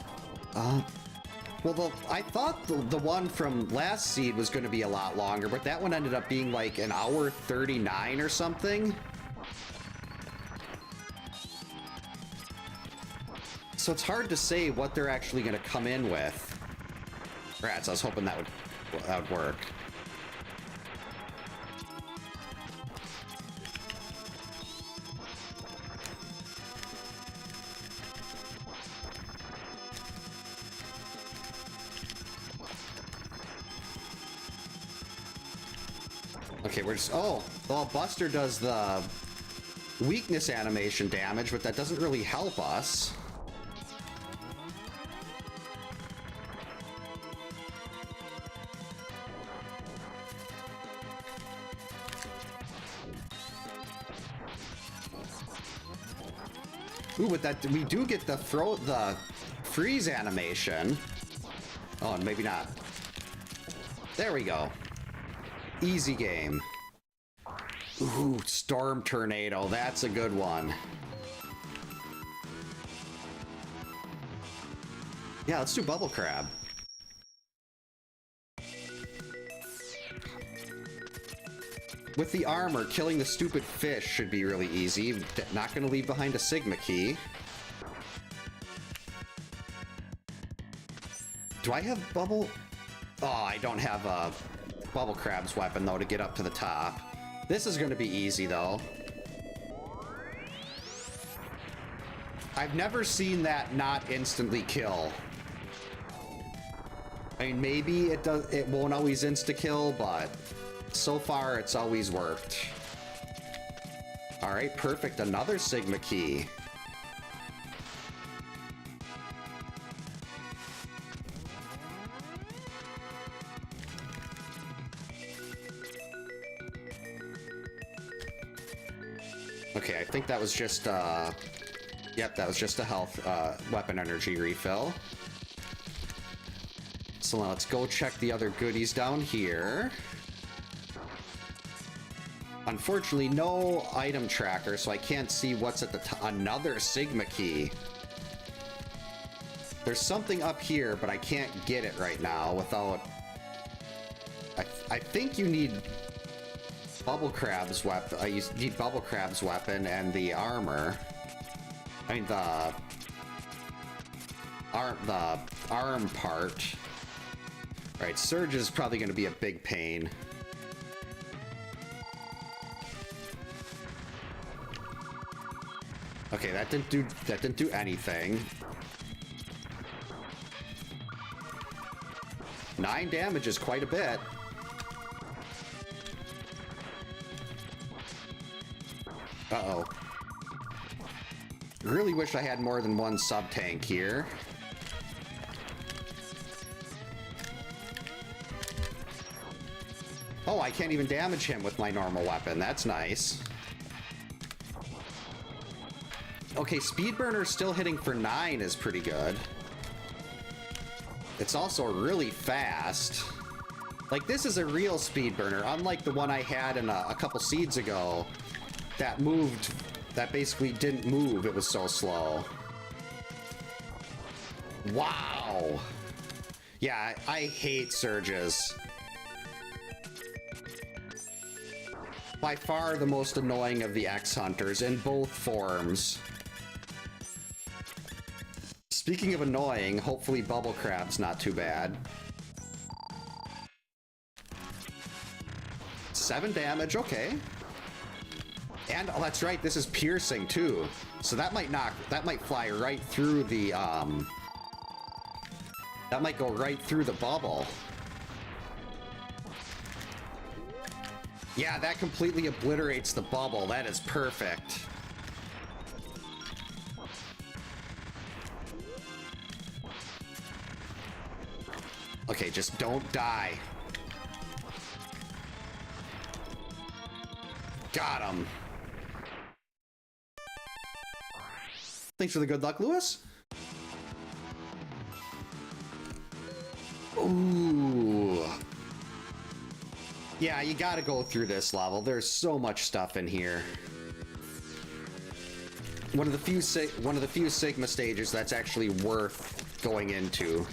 Well, I thought the one from last seed was going to be a lot longer, but that one ended up being like an hour 39 or something. So it's hard to say what they're actually going to come in with. Rats, I was hoping that would work. Okay, we're just... Oh, well, Buster does the weakness animation damage, but that doesn't really help us. Ooh, but that we do get the freeze animation. Oh, and maybe not. There we go. Easy game. Ooh, Storm Tornado. That's a good one. Yeah, let's do Bubble Crab. With the armor, killing the stupid fish should be really easy. Not gonna leave behind a Sigma key. Do I have Bubble? Oh, I don't have a Bubble Crab's weapon, though, to get up to the top. This is gonna be easy, though. I've never seen that not instantly kill. I mean, maybe it won't always insta-kill, but so far it's always worked. Alright, perfect. Another Sigma key. Okay, I think that was just, yep, that was just a health, weapon energy refill. So now let's go check the other goodies down here. Unfortunately, no item tracker, so I can't see what's at the top. Another Sigma key. There's something up here, but I can't get it right now without... I think you need Bubble Crab's weapon. You need Bubble Crab's weapon and the armor. I mean, the arm part. Right, Surge is probably going to be a big pain. Okay, that didn't do anything. 9 damage is quite a bit. Uh-oh. Really wish I had more than one sub-tank here. Oh, I can't even damage him with my normal weapon. That's nice. Okay, Speedburner still hitting for 9 is pretty good. It's also really fast. Like, this is a real Speedburner, unlike the one I had in a couple seeds ago that moved, that basically didn't move. It was so slow. Wow. Yeah, I hate Surges. By far the most annoying of the X-Hunters in both forms. Speaking of annoying, hopefully Bubble Crab's not too bad. 7 damage, okay. And oh, that's right, this is piercing too. So that might fly right through the, that might go right through the bubble. Yeah, that completely obliterates the bubble. That is perfect. Okay, just don't die. Got him. Thanks for the good luck, Lewis. Ooh. Yeah, you gotta go through this level. There's so much stuff in here. One of the few Sigma stages that's actually worth going into.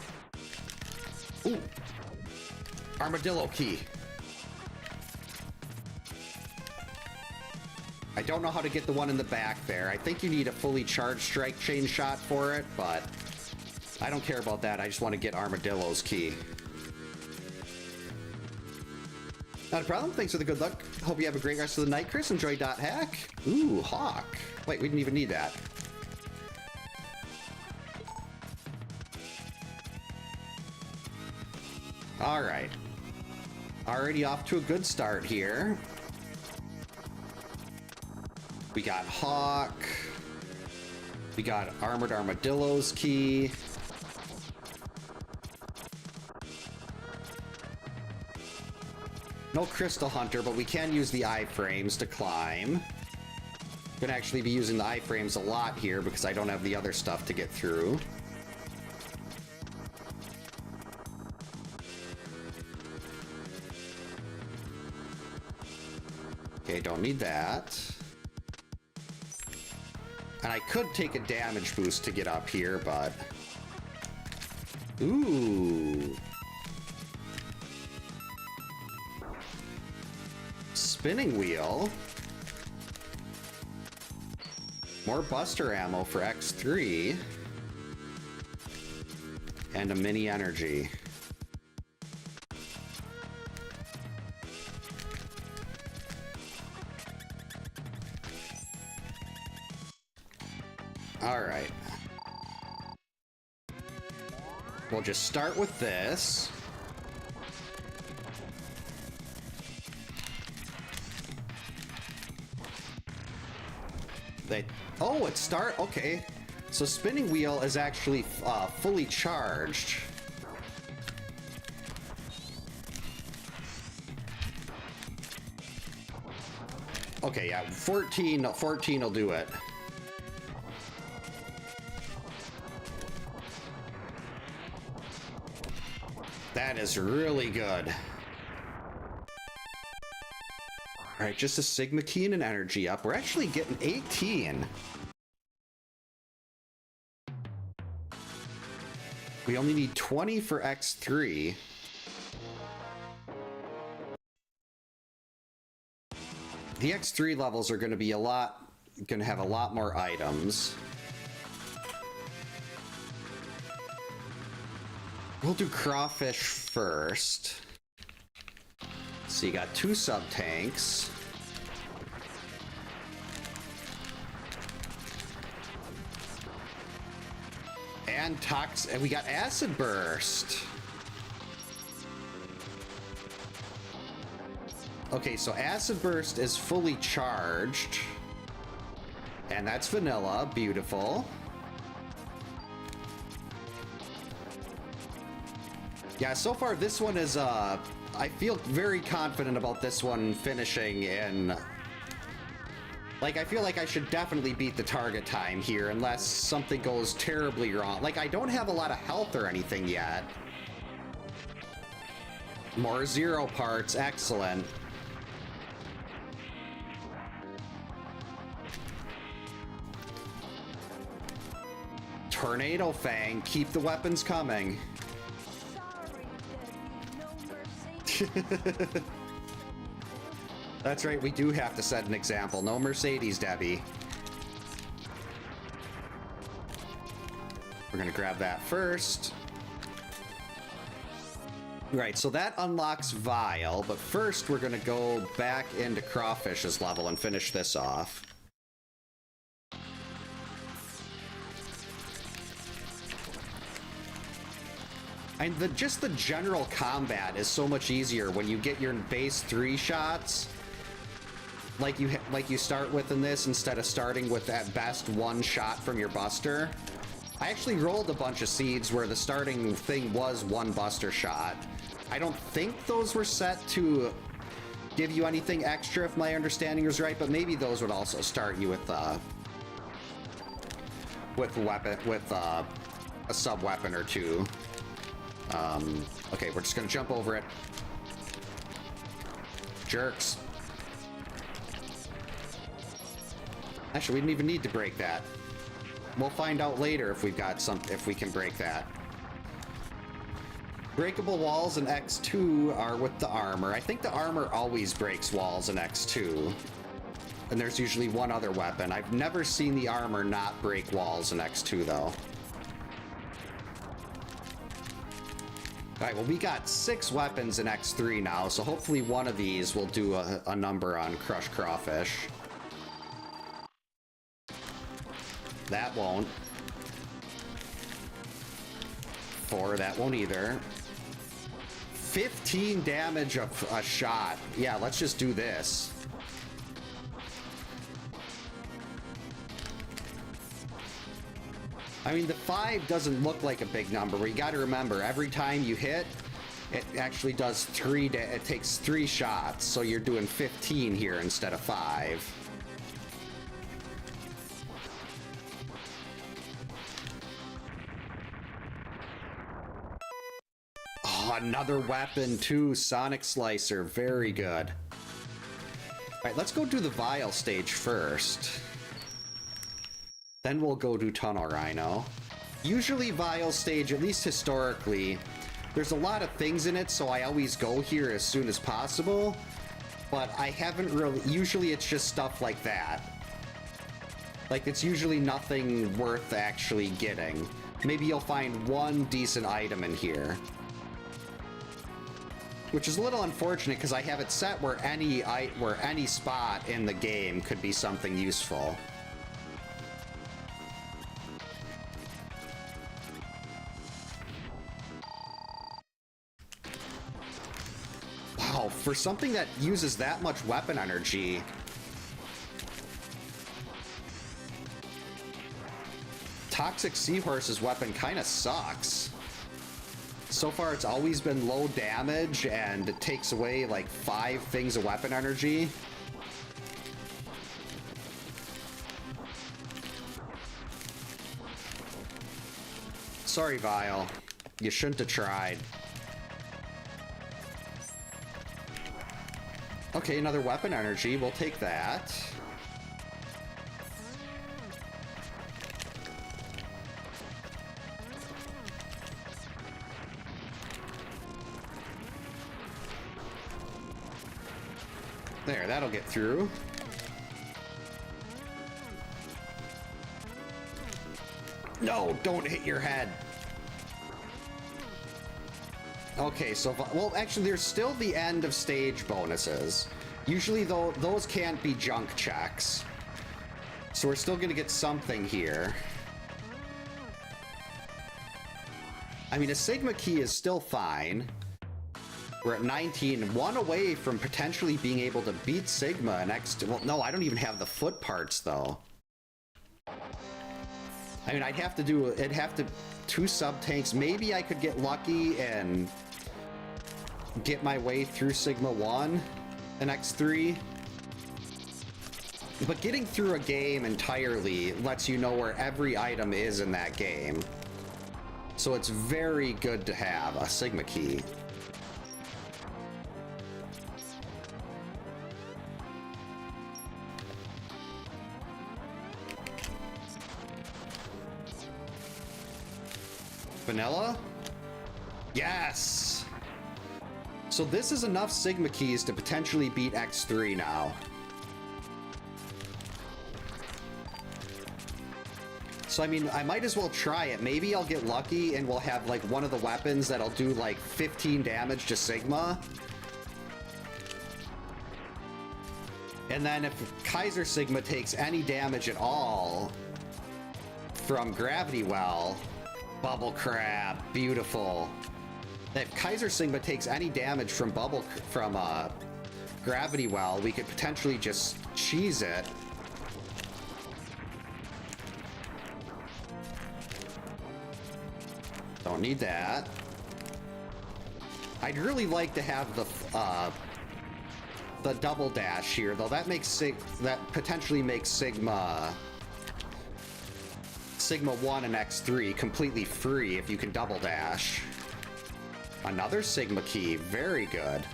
Ooh. Armadillo key. I don't know how to get the one in the back there. I think you need a fully charged strike chain shot for it, but I don't care about that. I just want to get Armadillo's key. Not a problem. Thanks for the good luck. Hope you have a great rest of the night, Chris. Enjoy .hack. Ooh, Hawk. Wait, we didn't even need that. All right. Already off to a good start here. We got Hawk. We got Armored Armadillo's key. No Crystal Hunter, but we can use the iframes to climb. Gonna actually be using the iframes a lot here because I don't have the other stuff to get through. Okay, don't need that. And I could take a damage boost to get up here, but... Ooh. Spinning wheel. More buster ammo for X3. And a mini energy. All right. We'll just start with this. Oh, okay. So spinning wheel is actually fully charged. Okay, yeah, 14 will do it. That is really good. All right, just a Sigma key and an energy up. We're actually getting 18. We only need 20 for X3. The X3 levels are going to be going to have a lot more items. We'll do crawfish first. So you got 2 sub-tanks. And and we got acid burst. Okay, so acid burst is fully charged. And that's vanilla, beautiful. Yeah, so far this one is, I feel very confident about this one finishing in... Like, I feel like I should definitely beat the target time here unless something goes terribly wrong. Like, I don't have a lot of health or anything yet. More 0 parts, excellent. Tornado Fang, keep the weapons coming. That's right, we do have to set an example. No Mercedes, Debbie. We're gonna grab that first. Right, so that unlocks Vile, but first we're gonna go back into Crawfish's level and finish this off. And just the general combat is so much easier when you get your base 3 shots like you start with in this, instead of starting with at best 1 shot from your buster. I actually rolled a bunch of seeds where the starting thing was 1 buster shot. I don't think those were set to give you anything extra, if my understanding is right, but maybe those would also start you with a sub weapon or 2. Okay, we're just gonna jump over it. Jerks. Actually, we didn't even need to break that. We'll find out later if we've got if we can break that. Breakable walls in X2 are with the armor. I think the armor always breaks walls in X2. And there's usually 1 other weapon. I've never seen the armor not break walls in X2 though. Alright, well we got 6 weapons in X3 now, so hopefully one of these will do a number on Crush Crawfish. That won't. 4, that won't either. 15 damage a shot. Yeah, let's just do this. I mean, the 5 doesn't look like a big number, but you gotta remember, every time you hit, it actually does it takes 3 shots, so you're doing 15 here instead of 5. Oh, another weapon too, Sonic Slicer, very good. Alright, let's go do the Vile stage first. Then we'll go do Tunnel Rhino. Usually Vile stage, at least historically, there's a lot of things in it, so I always go here as soon as possible. But I haven't really, usually it's just stuff like that. Like, it's usually nothing worth actually getting. Maybe you'll find 1 decent item in here. Which is a little unfortunate, because I have it set where any spot in the game could be something useful. Wow, for something that uses that much weapon energy, Toxic Seahorse's weapon kind of sucks. So far, it's always been low damage, and it takes away like 5 things of weapon energy. Sorry, Vile. You shouldn't have tried. Okay, another weapon energy. We'll take that. There, that'll get through. No, don't hit your head. Okay, so, well, actually, there's still the end of stage bonuses. Usually, though, those can't be junk checks. So we're still gonna get something here. I mean, a Sigma key is still fine. We're at 19, 1 away from potentially being able to beat Sigma next. Well, no, I don't even have the foot parts, though. I mean, I'd have to do, it'd have to, 2 sub-tanks. Maybe I could get lucky and get my way through Sigma 1 in X3. But getting through a game entirely lets you know where every item is in that game. So it's very good to have a Sigma key. Vanilla? Yes! So this is enough Sigma keys to potentially beat X3 now. So, I mean, I might as well try it. Maybe I'll get lucky and we'll have, like, one of the weapons that'll do, like, 15 damage to Sigma. And then if Kaiser Sigma takes any damage at all from Gravity Well, Bubble Crab, beautiful. If Kaiser Sigma takes any damage from Gravity Well, we could potentially just cheese it. Don't need that. I'd really like to have the double dash here, though. That potentially makes Sigma 1 and X3 completely free if you can double dash. Another Sigma key, very good.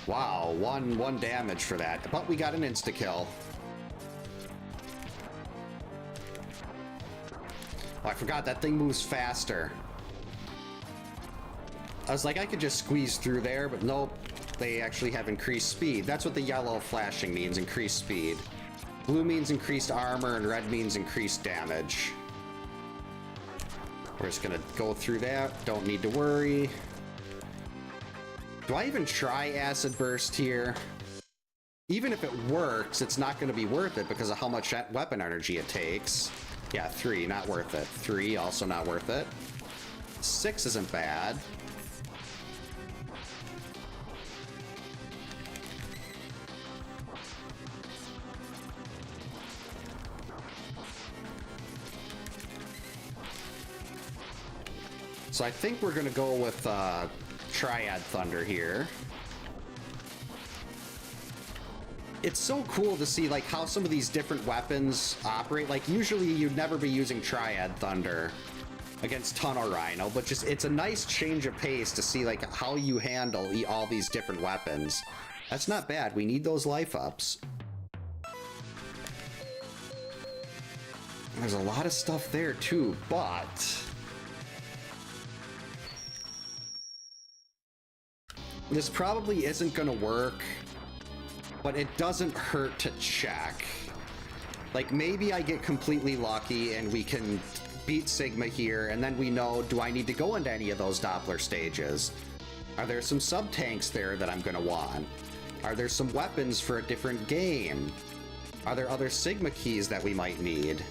Wow, one damage for that, but we got an insta-kill. Oh, I forgot that thing moves faster. I was like, I could just squeeze through there, but nope. They actually have increased speed. That's what the yellow flashing means, increased speed. Blue means increased armor, and red means increased damage. We're just gonna go through that, don't need to worry. Do I even try Acid Burst here? Even if it works, it's not going to be worth it because of how much weapon energy it takes. Yeah, 3, not worth it. 3, also not worth it. 6 isn't bad. So I think we're going to go with Triad Thunder here. It's so cool to see like how some of these different weapons operate. Like usually you'd never be using Triad Thunder against Tunnel Rhino, but just it's a nice change of pace to see like how you handle all these different weapons. That's not bad. We need those life ups. There's a lot of stuff there too, but this probably isn't gonna work, but it doesn't hurt to check. Like, maybe I get completely lucky and we can beat Sigma here, and then we know, do I need to go into any of those Doppler stages? Are there some sub-tanks there that I'm gonna want? Are there some weapons for a different game? Are there other Sigma keys that we might need?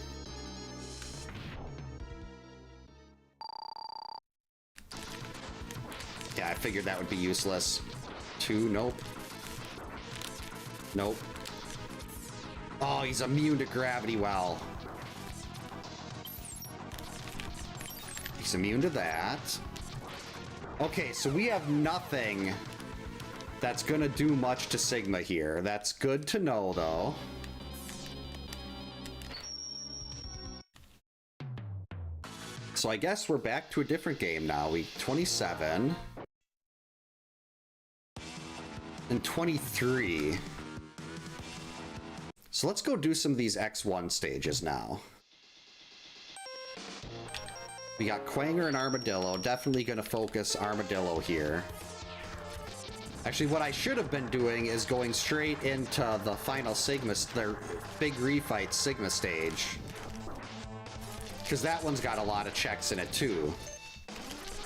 Yeah, I figured that would be useless. 2, nope. Nope. Oh, he's immune to Gravity Well. He's immune to that. Okay, so we have nothing that's gonna do much to Sigma here. That's good to know, though. So I guess we're back to a different game now. Week 27. And 23. So let's go do some of these X1 stages now. We got Quanger and Armadillo. Definitely gonna focus Armadillo here. Actually, what I should have been doing is going straight into the final Sigma, the big refight Sigma stage. Because that one's got a lot of checks in it too.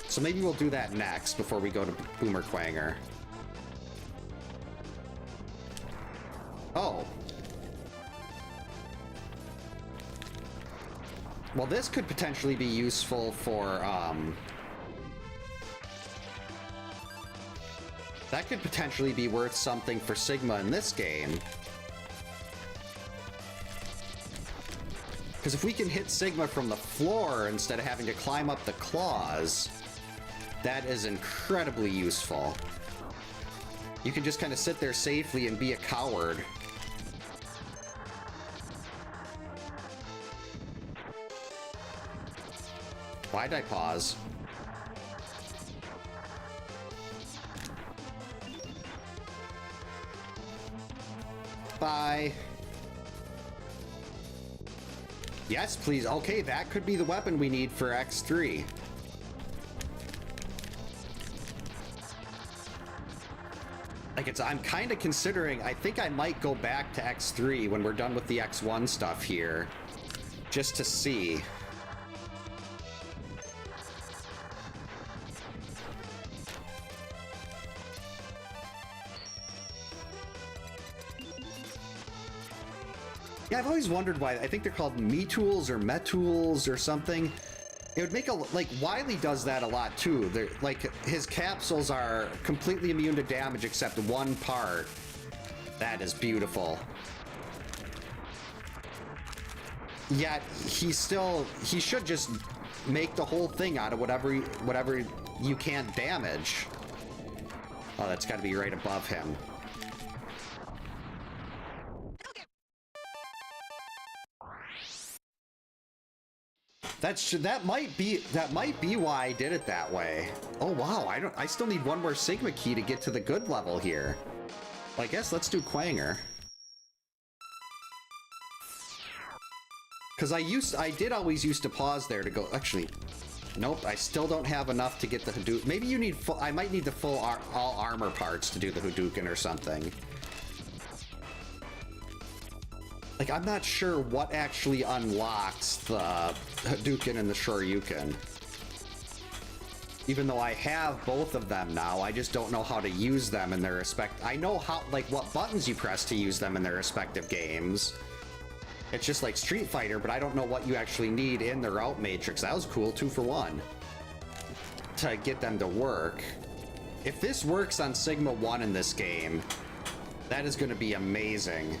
So maybe we'll do that next before we go to Boomer Quanger. Oh. Well, this could potentially be useful for, that could potentially be worth something for Sigma in this game. Because if we can hit Sigma from the floor instead of having to climb up the claws, that is incredibly useful. You can just kind of sit there safely and be a coward. Why'd I pause? Bye. Yes, please. Okay, that could be the weapon we need for X3. Like, I'm kind of considering, I think I might go back to X3 when we're done with the X1 stuff here, just to see. Yeah, I've always wondered why. I think they're called me-tools or met-tools or something. It would make a, like, Wily does that a lot too. They're, like, his capsules are completely immune to damage except one part. That is beautiful. Yet he should just make the whole thing out of whatever you can't damage. Oh, that's got to be right above him. That might be why I did it that way. Oh wow, I still need one more Sigma key to get to the good level here. Well, I guess let's do Quanger. Cause I did always used to pause there to go, actually, nope, I still don't have enough to get the Hadouken. Maybe you need I might need the full all armor parts to do the Hadouken or something. Like, I'm not sure what actually unlocks the Hadouken and the Shoryuken. Even though I have both of them now, I just don't know how to use them in their I know how, like, what buttons you press to use them in their respective games. It's just like Street Fighter, but I don't know what you actually need in the route matrix. That was cool, 2 for 1. To get them to work. If this works on Sigma 1 in this game, that is going to be amazing.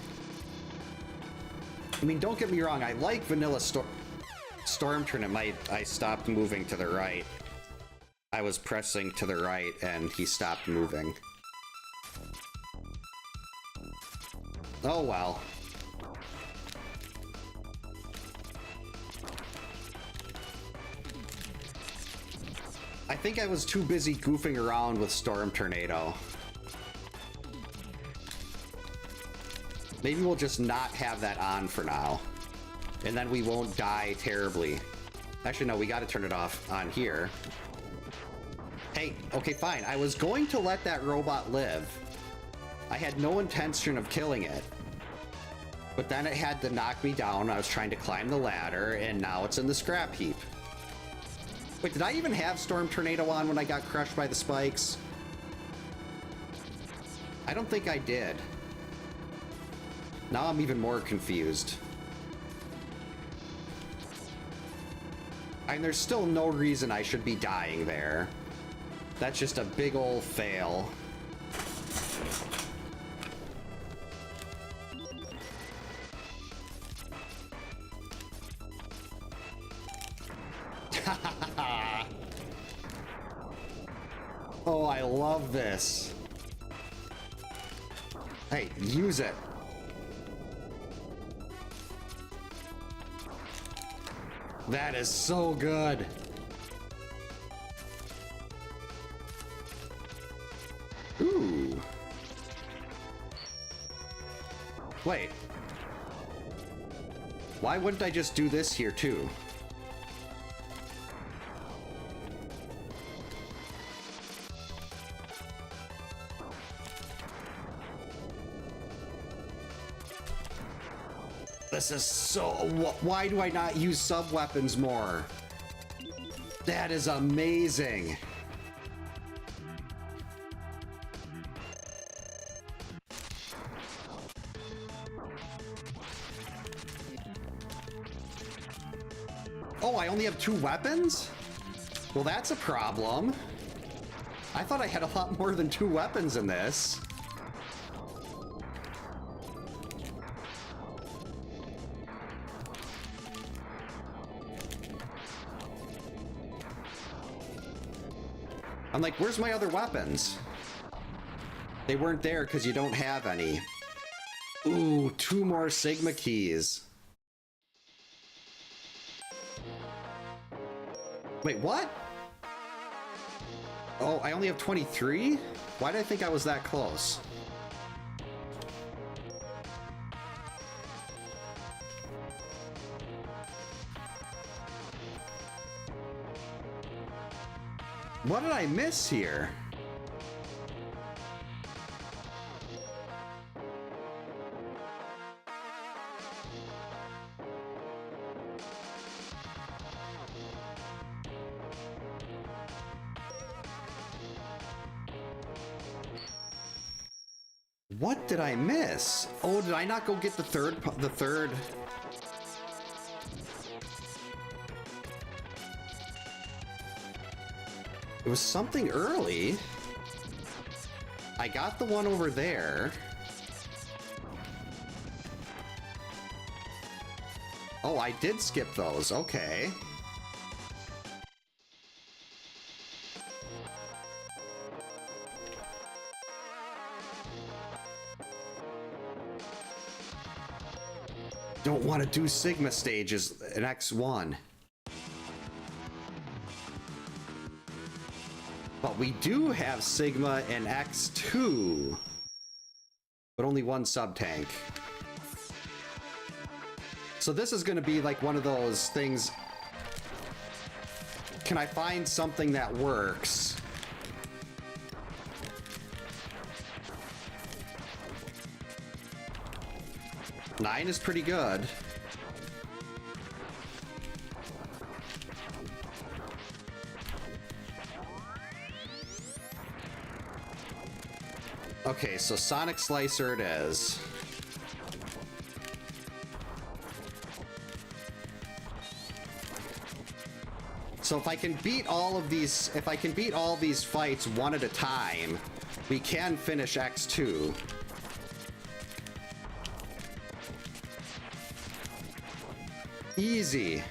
I mean, don't get me wrong, I like Vanilla Storm Turn. I stopped moving to the right. I was pressing to the right and he stopped moving. Oh well. I think I was too busy goofing around with Storm Tornado. Maybe we'll just not have that on for now. And then we won't die terribly. Actually, no, we gotta turn it off on here. Hey, okay, fine. I was going to let that robot live. I had no intention of killing it. But then it had to knock me down. I was trying to climb the ladder, and now it's in the scrap heap. Wait, did I even have Storm Tornado on when I got crushed by the spikes? I don't think I did. Now I'm even more confused. And there's still no reason I should be dying there. That's just a big old fail. Oh, I love this. Hey, use it. That is so good. Ooh. Wait. Why wouldn't I just do this here too? This is so... Why do I not use sub-weapons more? That is amazing. Oh, I only have 2 weapons? Well, that's a problem. I thought I had a lot more than 2 weapons in this. I'm like, where's my other weapons? They weren't there because you don't have any. Ooh, 2 more Sigma keys. Wait, what? Oh, I only have 23? Why did I think I was that close? What did I miss here? What did I miss? Oh, did I not go get the third? It was something early. I got the one over there. Oh, I did skip those. Okay. Don't want to do Sigma stages in X1. But we do have Sigma in X2. But only one sub-tank. So this is going to be like one of those things. Can I find something that works? Nine is pretty good. Okay, so Sonic Slicer it is. So if I can beat all of these, if I can beat all these fights one at a time, we can finish X2. Easy.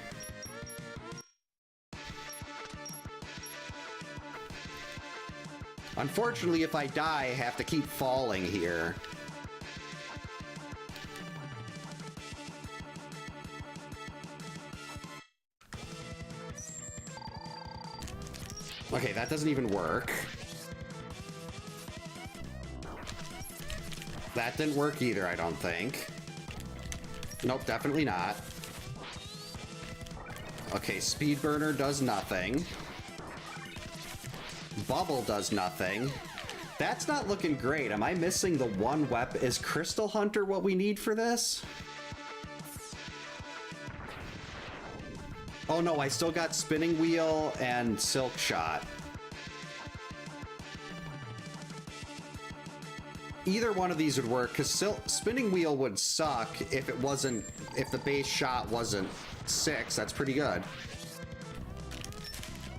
Unfortunately, if I die, I have to keep falling here. Okay, that doesn't even work. That didn't work either, I don't think. Nope, definitely not. Okay, Speed Burner does nothing. Bubble does nothing. That's not looking great. Am I missing the one weapon? Is Crystal Hunter what we need for this? Oh no, I still got Spinning Wheel and Silk Shot. Either one of these would work, because Spinning Wheel would suck if it wasn't, if the base shot wasn't 6. That's pretty good.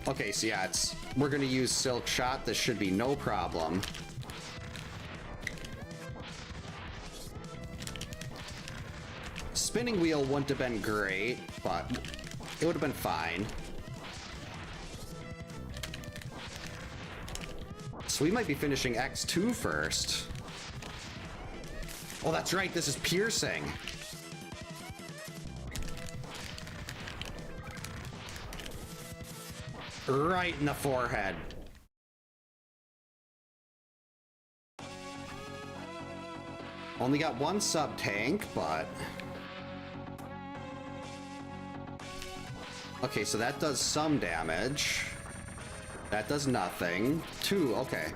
Okay, so yeah, we're gonna use Silk Shot. This should be no problem. Spinning Wheel wouldn't have been great, but it would have been fine. So we might be finishing X2 first. Oh, that's right, this is piercing. Right in the forehead. Only got one sub-tank, but... Okay, so that does some damage. That does nothing. 2, okay.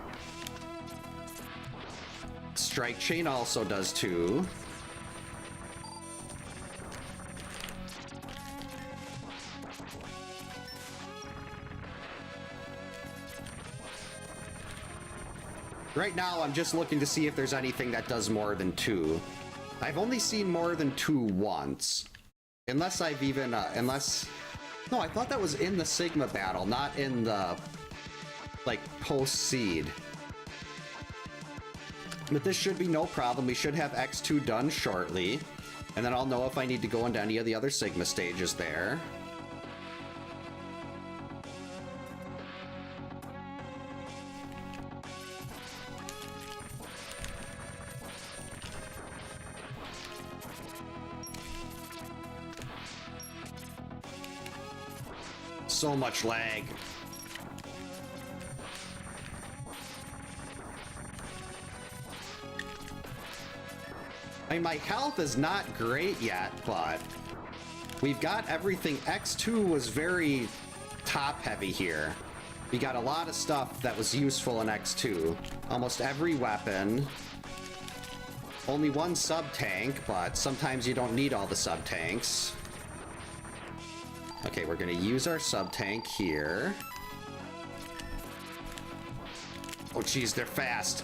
Strike Chain also does 2. Right now, I'm just looking to see if there's anything that does more than 2. I've only seen more than 2 once. Unless I've even, No, I thought that was in the Sigma battle, not in the, like, post-seed. But this should be no problem. We should have X2 done shortly. And then I'll know if I need to go into any of the other Sigma stages there. So much lag. I mean, my health is not great yet, but we've got everything. X2 was very top heavy here. We got a lot of stuff that was useful in X2. Almost every weapon. Only one sub-tank, but sometimes you don't need all the sub-tanks. Okay, we're gonna use our sub-tank here. Oh geez, they're fast.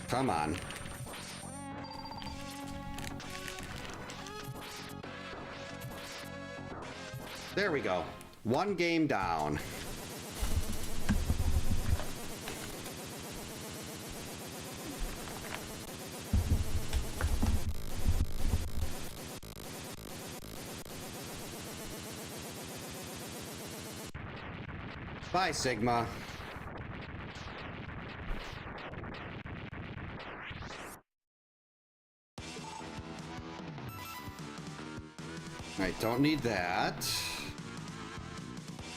Come on. There we go. One game down. Bye, Sigma. Alright, don't need that.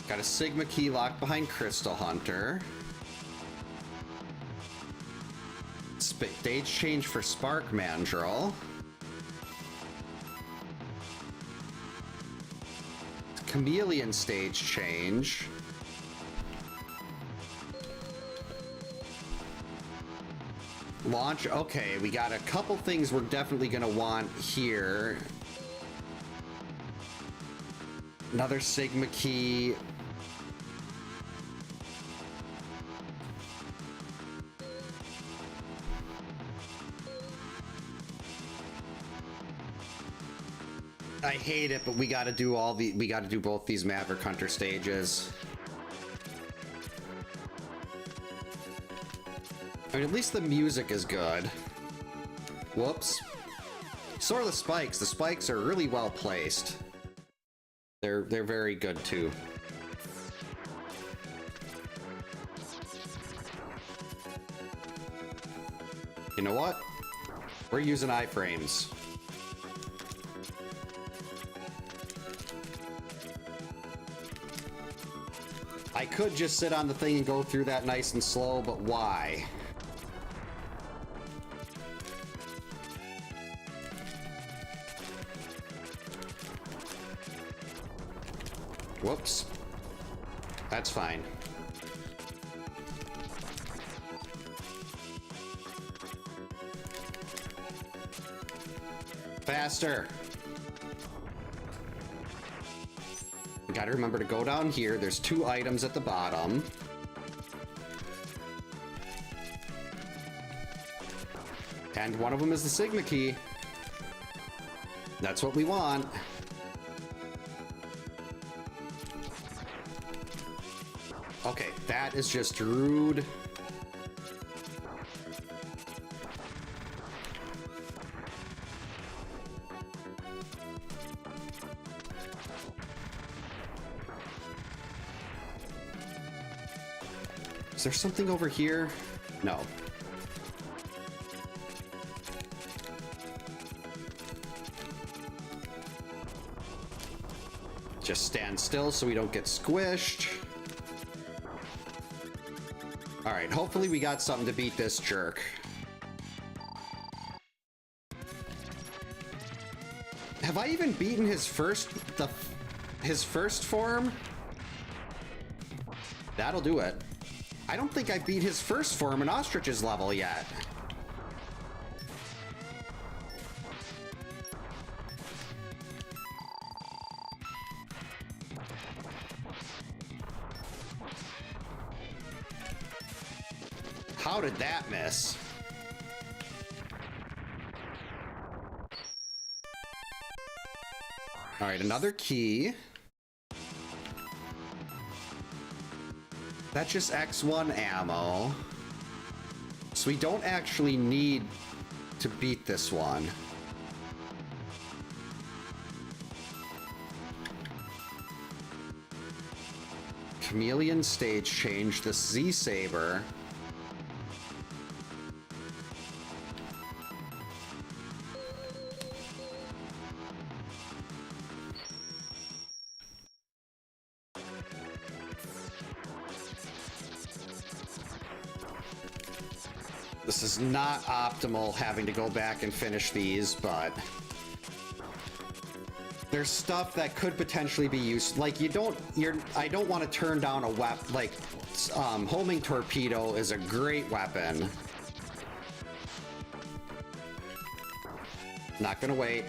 Got a Sigma key locked behind Crystal Hunter. Stage change for Spark Mandrill. Chameleon stage change. Launch, okay, we got a couple things we're definitely gonna want here. Another Sigma key. I hate it, but we gotta do both these Maverick Hunter stages. I mean, at least the music is good. Whoops. So are the spikes. The spikes are really well placed. They're very good too. You know what? We're using iframes. I could just sit on the thing and go through that nice and slow, but why? Whoops. That's fine. Faster. We gotta remember to go down here. There's 2 items at the bottom. And one of them is the Sigma key. That's what we want. Okay, that is just rude. Is there something over here? No. Just stand still so we don't get squished. All right, hopefully we got something to beat this jerk. Have I even beaten his first form? That'll do it. I don't think I beat his first form in Ostrich's level yet. How did that miss? All right, another key. That's just X1 ammo. So we don't actually need to beat this one. Chameleon stage change, the Z-Saber. This is not optimal having to go back and finish these, but there's stuff that could potentially be used. Like I don't want to turn down a weapon. Like homing torpedo is a great weapon. Not gonna wait.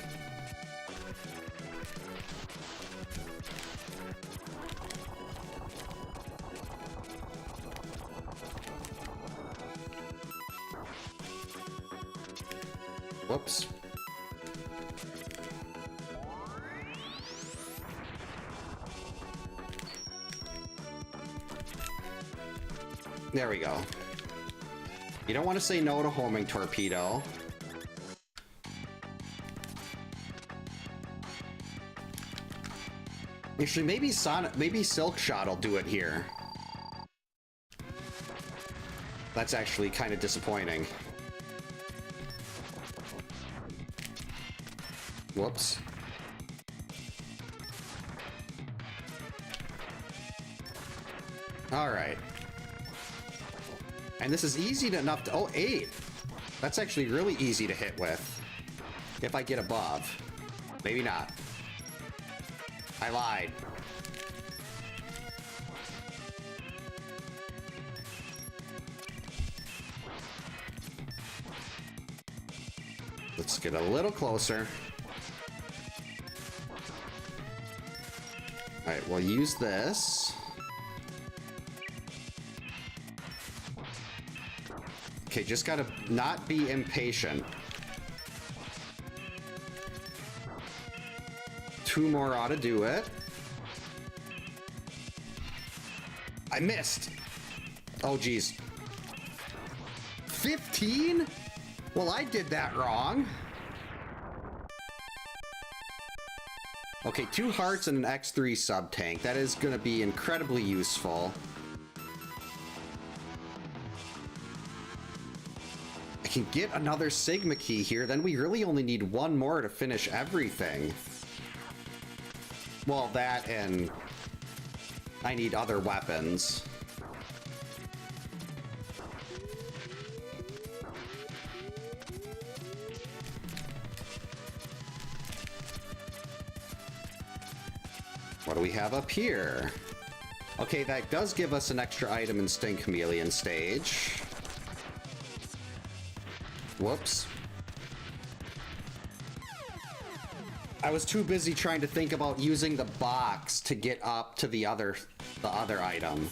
Whoops. There we go. You don't want to say no to homing torpedo. Actually, maybe Silk Shot will do it here. That's actually kind of disappointing. Whoops. All right. And this is easy enough to... Oh, 8! That's actually really easy to hit with. If I get above. Maybe not. I lied. Let's get a little closer. Alright, we'll use this. Okay, just gotta not be impatient. 2 more ought to do it. I missed. Oh, geez. 15? Well, I did that wrong. Okay, 2 hearts and an X3 sub-tank. That is gonna be incredibly useful. I can get another Sigma key here, then we really only need 1 more to finish everything. Well, that and I need other weapons. What do we have up here? Okay, that does give us an extra item in Sting Chameleon stage. Whoops. I was too busy trying to think about using the box to get up to the other item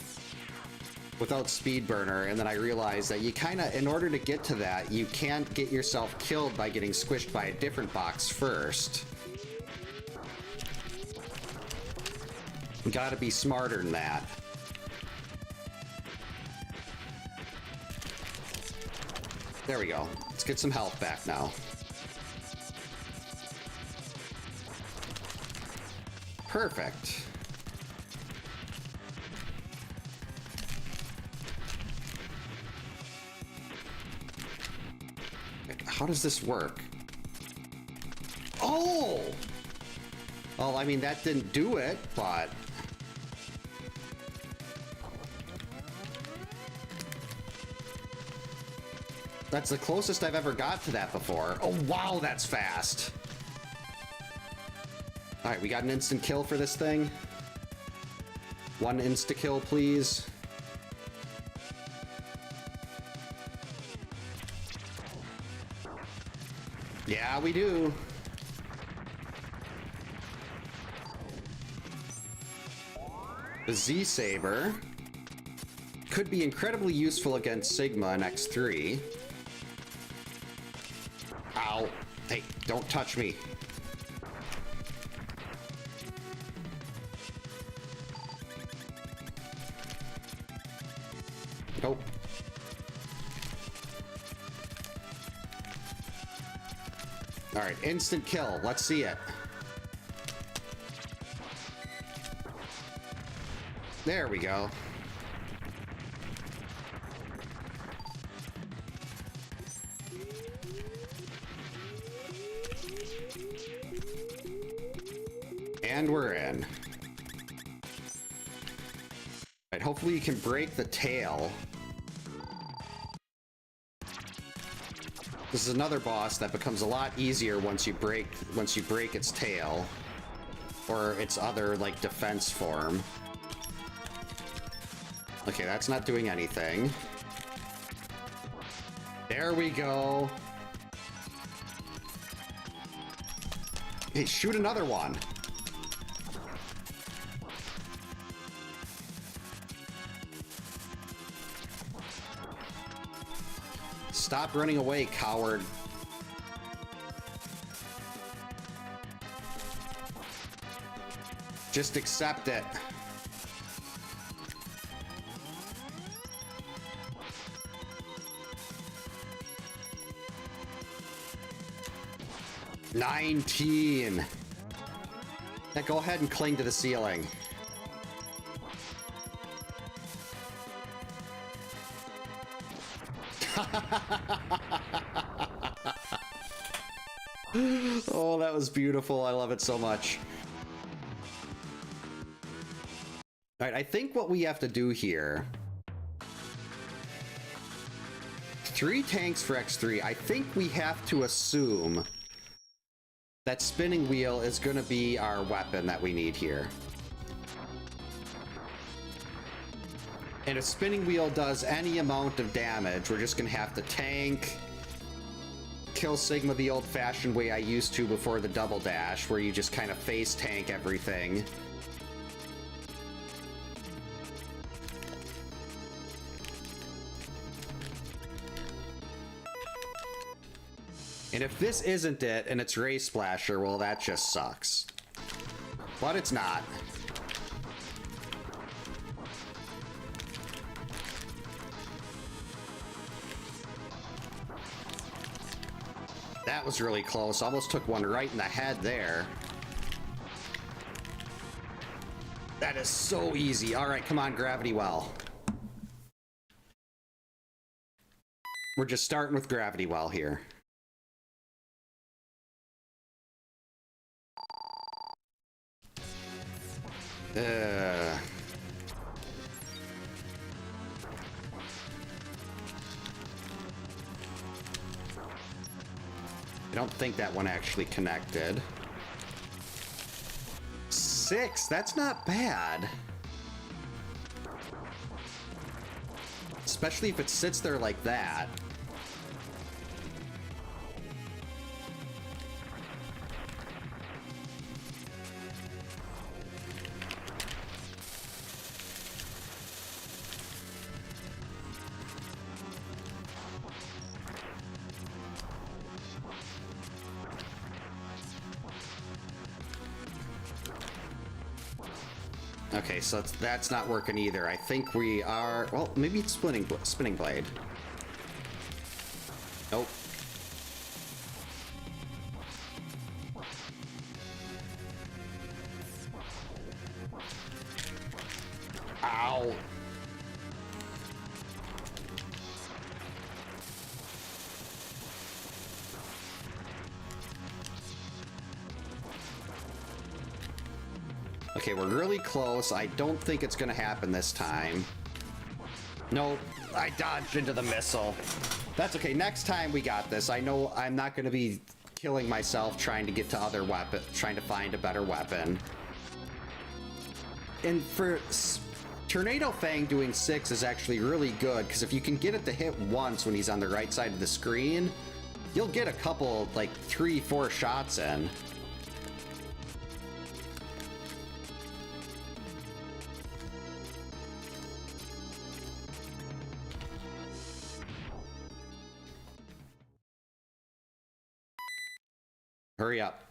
without Speed Burner, and then I realized that you kinda, in order to get to that, you can't get yourself killed by getting squished by a different box first. You gotta be smarter than that. There we go. Let's get some health back now. Perfect. How does this work? Oh! Well, I mean, that didn't do it, but... That's the closest I've ever got to that before. Oh, wow, that's fast. All right, we got an instant kill for this thing. 1 insta-kill, please. Yeah, we do. The Z-Saber could be incredibly useful against Sigma and X3. Ow. Hey, don't touch me. Nope. All right, instant kill. Let's see it. There we go. And we're in. Right, hopefully you can break the tail. This is another boss that becomes a lot easier once you break its tail or its other like defense form. Okay, that's not doing anything. There we go. Hey, shoot another one. Stop running away, coward. Just accept it. $19. Now go ahead and cling to the ceiling. Oh, that was beautiful. I love it so much. All right, I think what we have to do here... 3 tanks for X3. I think we have to assume that spinning wheel is going to be our weapon that we need here. And if spinning wheel does any amount of damage, we're just going to have to tank, kill Sigma the old-fashioned way I used to before the double dash, where you just kind of face tank everything. And if this isn't it, and it's Ray Splasher, well, that just sucks. But it's not. That was really close. Almost took one right in the head there. That is so easy. All right, come on, Gravity Well. We're just starting with Gravity Well here. I don't think that one actually connected. 6, that's not bad. Especially if it sits there like that. Okay, so that's not working either. I think we are... Well, maybe it's spinning blade. Nope. Ow. Okay, we're really close. I don't think it's gonna happen this time. Nope, I dodged into the missile. That's okay, next time we got this. I know I'm not gonna be killing myself trying to get to other weapons, trying to find a better weapon. And for Tornado Fang doing 6 is actually really good, because if you can get it to hit once when he's on the right side of the screen, you'll get a couple, like 3-4 shots in. Hurry up.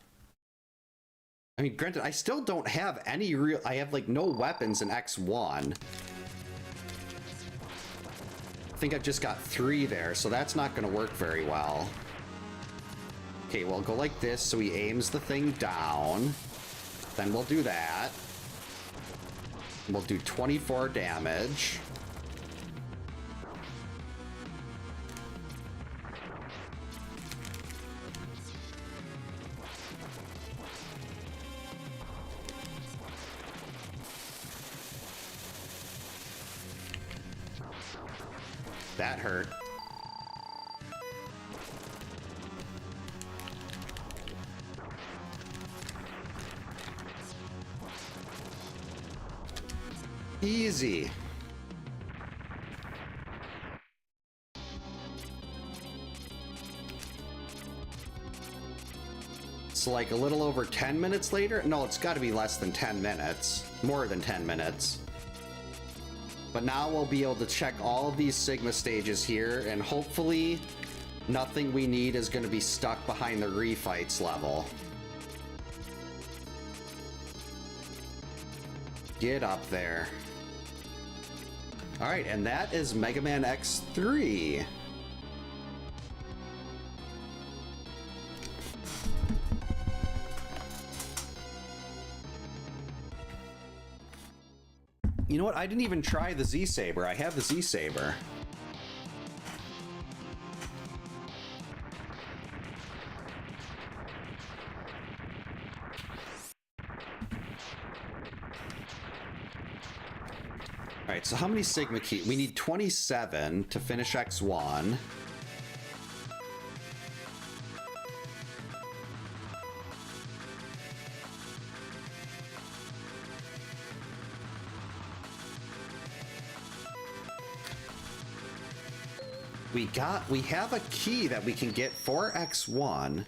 I mean, granted, I still don't have any real... I have, like, no weapons in X1. I think I just got 3 there, so that's not going to work very well. Okay, we'll go like this, so he aims the thing down. Then we'll do that. We'll do 24 damage. That hurt. Easy. So like a little over 10 minutes later? No, it's got to be less than 10 minutes. More than 10 minutes. But now we'll be able to check all of these Sigma stages here, and hopefully nothing we need is going to be stuck behind the refights level. Get up there. All right, and that is Mega Man X3. You know what? I didn't even try the Z-Saber. I have the Z-Saber. All right, so how many Sigma Key? We need 27 to finish X1. We have a key that we can get for X1.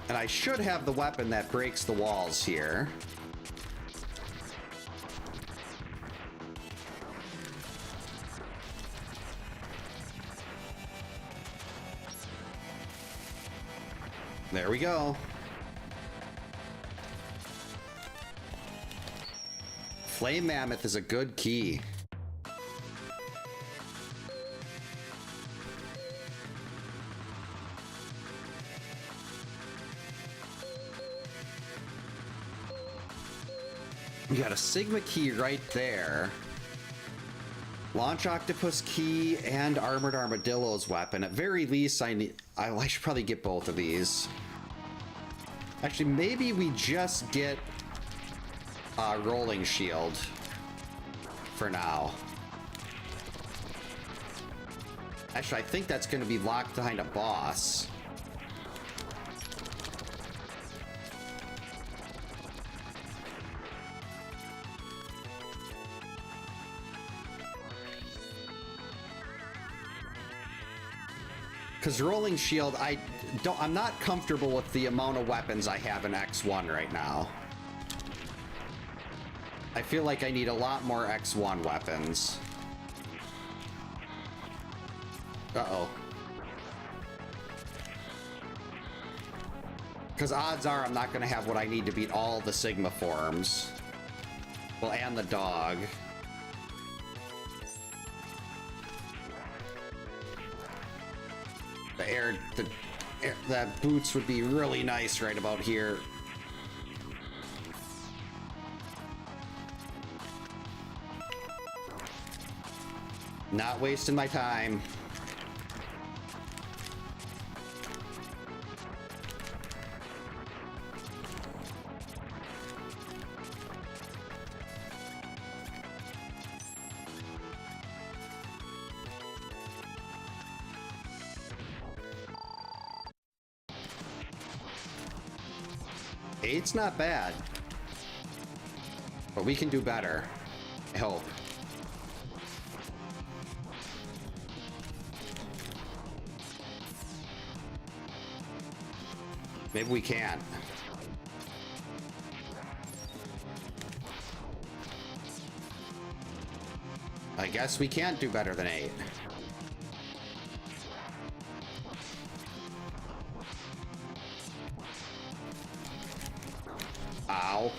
And I should have the weapon that breaks the walls here. There we go. Flame Mammoth is a good key. We got a Sigma key right there. Launch Octopus key and Armored Armadillo's weapon. At very least, I should probably get both of these. Actually, maybe we just get Rolling Shield for now. Actually, I think that's going to be locked behind a boss. Because Rolling Shield, I'm not comfortable with the amount of weapons I have in X1 right now. I feel like I need a lot more X1 weapons. Uh-oh. Because odds are I'm not going to have what I need to beat all the Sigma forms. Well, and the dog. That boots would be really nice right about here. Not wasting my time. Eight's not bad, but we can do better, I hope. Maybe we can't. I guess we can't do better than 8. Ow.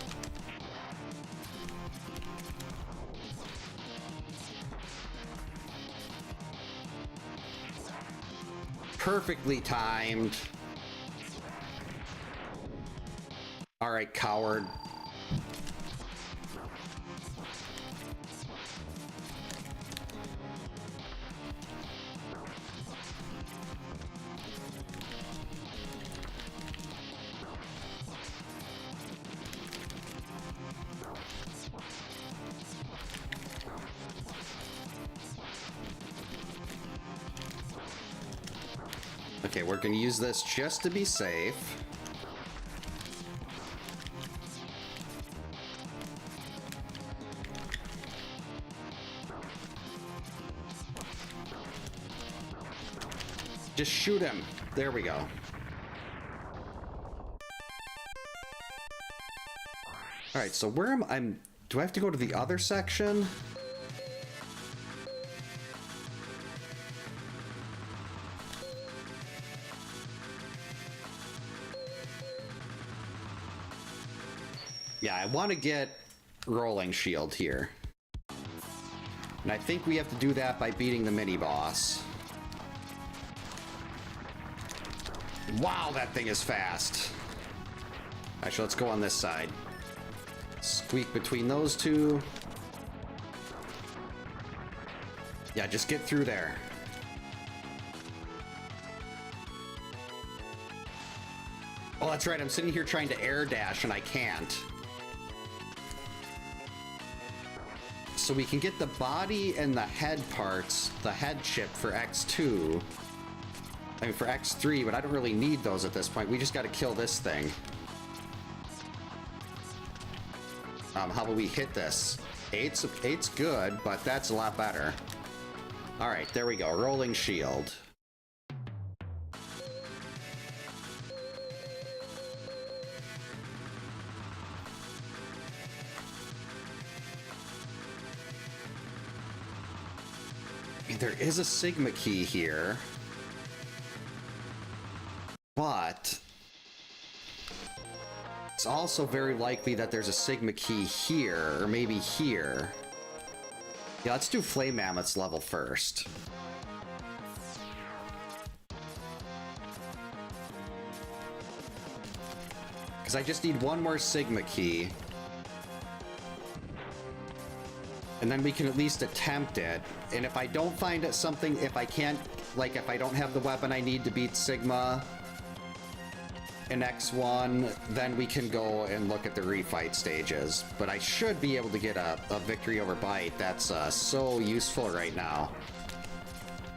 Perfectly timed. All right, coward. Okay, we're gonna use this just to be safe. Just shoot him. There we go. All right, so where am I? Do I have to go to the other section? Yeah, I want to get rolling shield here. And I think we have to do that by beating the mini-boss. Wow, that thing is fast. Actually, let's go on this side. Squeak between those two. Yeah, just get through there. Oh, that's right. I'm sitting here trying to air dash and I can't. So we can get the body and the head parts, the head chip for X2. I mean, for X3, but I don't really need those at this point. We just got to kill this thing. How about we hit this? Eight's good, but that's a lot better. All right, there we go. Rolling shield. There is a Sigma key here, but it's also very likely that there's a Sigma key here, or maybe here. Yeah, let's do Flame Mammoth's level first. Because I just need one more Sigma key. And then we can at least attempt it. And if I don't find it something, if I can't, like if I don't have the weapon I need to beat Sigma in X1, then we can go and look at the refight stages. But I should be able to get a victory over Bite. That's so useful right now.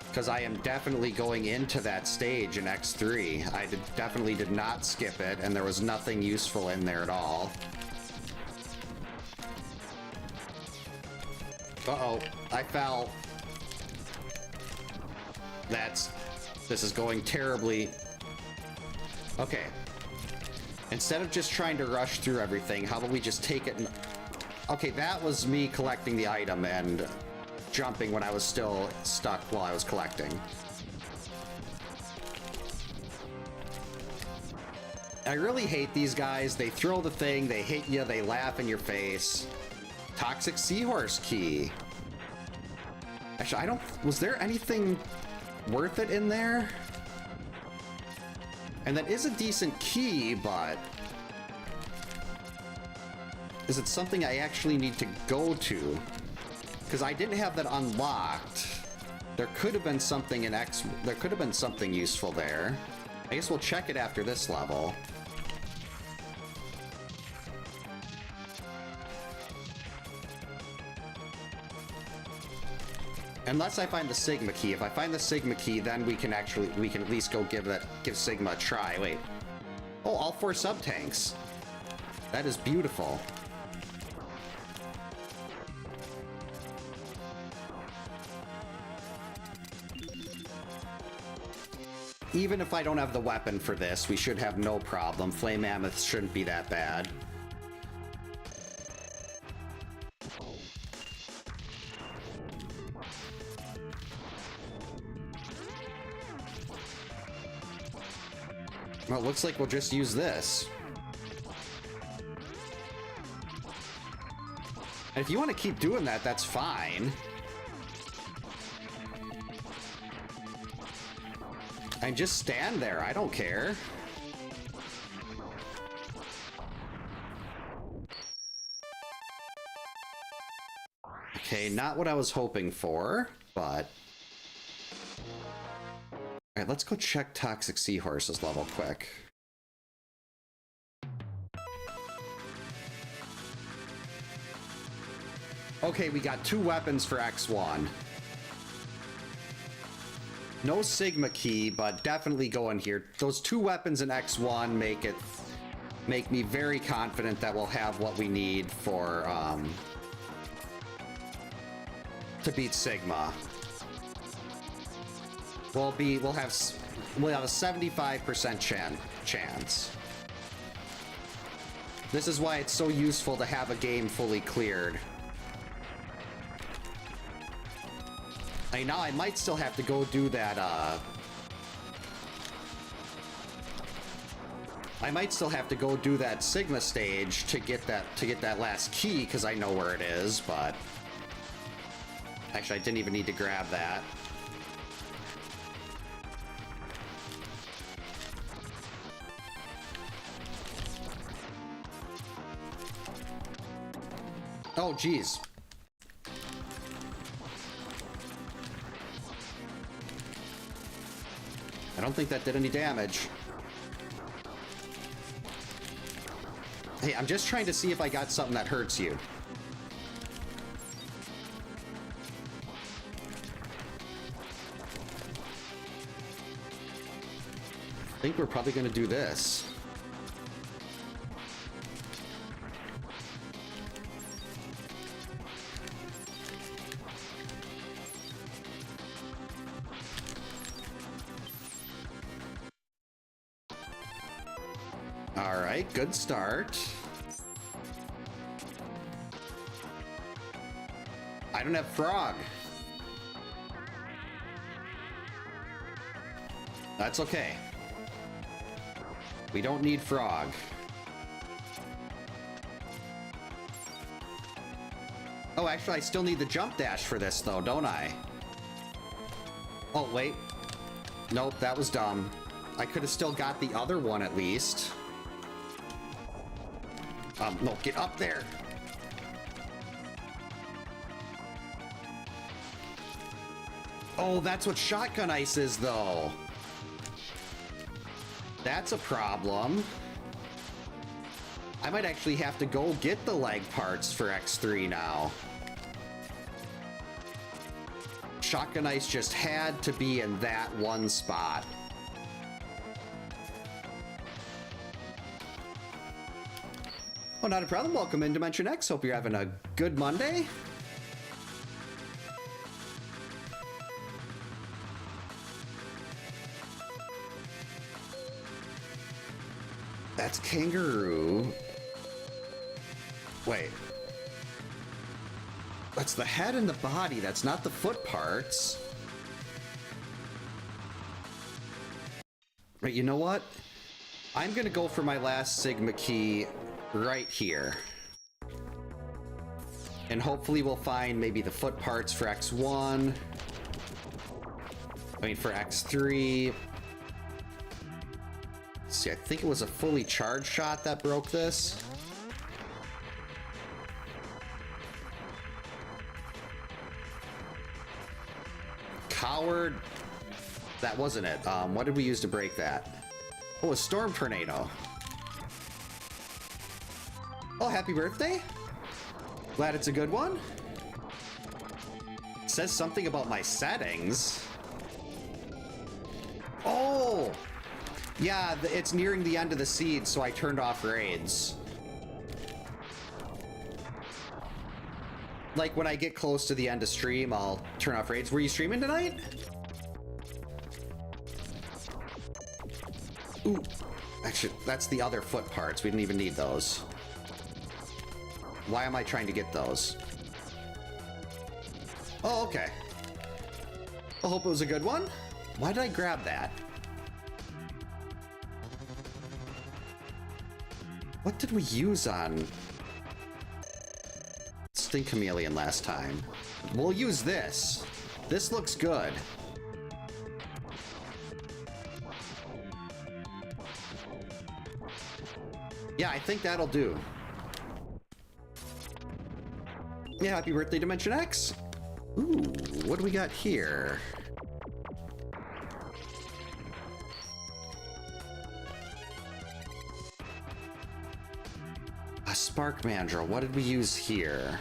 Because I am definitely going into that stage in X3. I definitely did not skip it, and there was nothing useful in there at all. Uh-oh, I fell. This is going terribly. Okay. Instead of just trying to rush through everything, how about we just take it and... Okay, that was me collecting the item and jumping when I was still stuck while I was collecting. I really hate these guys. They throw the thing, they hit you, they laugh in your face. Toxic Seahorse key. Actually, was there anything worth it in there? And that is a decent key, but is it something I actually need to go to? Because I didn't have that unlocked. There could have been something in X. There could have been something useful there. I guess we'll check it after this level. Unless I find the Sigma key. If I find the Sigma key, then we can at least go give Sigma a try. Wait. Oh, all 4 sub-tanks. That is beautiful. Even if I don't have the weapon for this, we should have no problem. Flame Mammoth shouldn't be that bad. Well, it looks like we'll just use this. And if you want to keep doing that, that's fine. And just stand there, I don't care. Okay, not what I was hoping for, but... Alright, let's go check Toxic Seahorse's level quick. Okay, we got 2 weapons for X1. No Sigma key, but definitely go in here. Those 2 weapons in X1 make me very confident that we'll have what we need for to beat Sigma. We'll have a 75% chance. This is why it's so useful to have a game fully cleared. Now I might still have to go do that I might still have to go do that Sigma stage to get that last key, because I know where it is, but... Actually, I didn't even need to grab that. Oh, geez. I don't think that did any damage. Hey, I'm just trying to see if I got something that hurts you. I think we're probably going to do this. All right, good start. I don't have frog. That's okay. We don't need frog. Oh, actually, I still need the jump dash for this, though, don't I? Oh, wait. Nope, that was dumb. I could have still got the other one, at least. No, get up there. Oh, that's what shotgun ice is, though. That's a problem. I might actually have to go get the leg parts for X3 now. Shotgun ice just had to be in that one spot. Oh, not a problem. Welcome in Dimension X. Hope you're having a good Monday. That's kangaroo. Wait. That's the head and the body. That's not the foot parts. Right, you know what? I'm gonna go for my last Sigma key right here. And hopefully we'll find maybe the foot parts for X1. I mean, for X3. Let's see, I think it was a fully charged shot that broke this. Coward. That wasn't it. What did we use to break that? Oh, a storm tornado. Oh, happy birthday. Glad it's a good one. It says something about my settings. Oh! Yeah, it's nearing the end of the seed, so I turned off raids. Like, when I get close to the end of stream, I'll turn off raids. Were you streaming tonight? Ooh. Actually, that's the other foot parts. We didn't even need those. Why am I trying to get those? Oh, okay. I hope it was a good one. Why did I grab that? What did we use on Stink Chameleon last time? We'll use this. This looks good. Yeah, I think that'll do. Yeah, happy birthday, Dimension X. Ooh, what do we got here? A Spark Mandrill. What did we use here?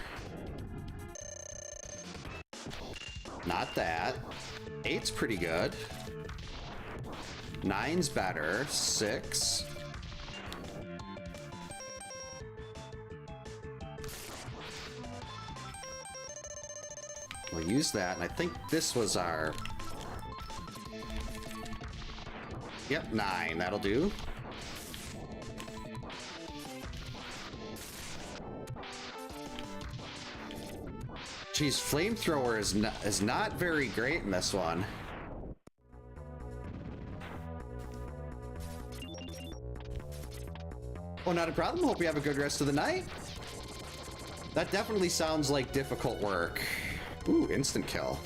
Not that. 8's pretty good. 9's better. 6. We'll use that, and I think this was our... Yep, 9. That'll do. Geez, flamethrower is not very great in this one. Oh, not a problem. Hope you have a good rest of the night. That definitely sounds like difficult work. Ooh, instant kill.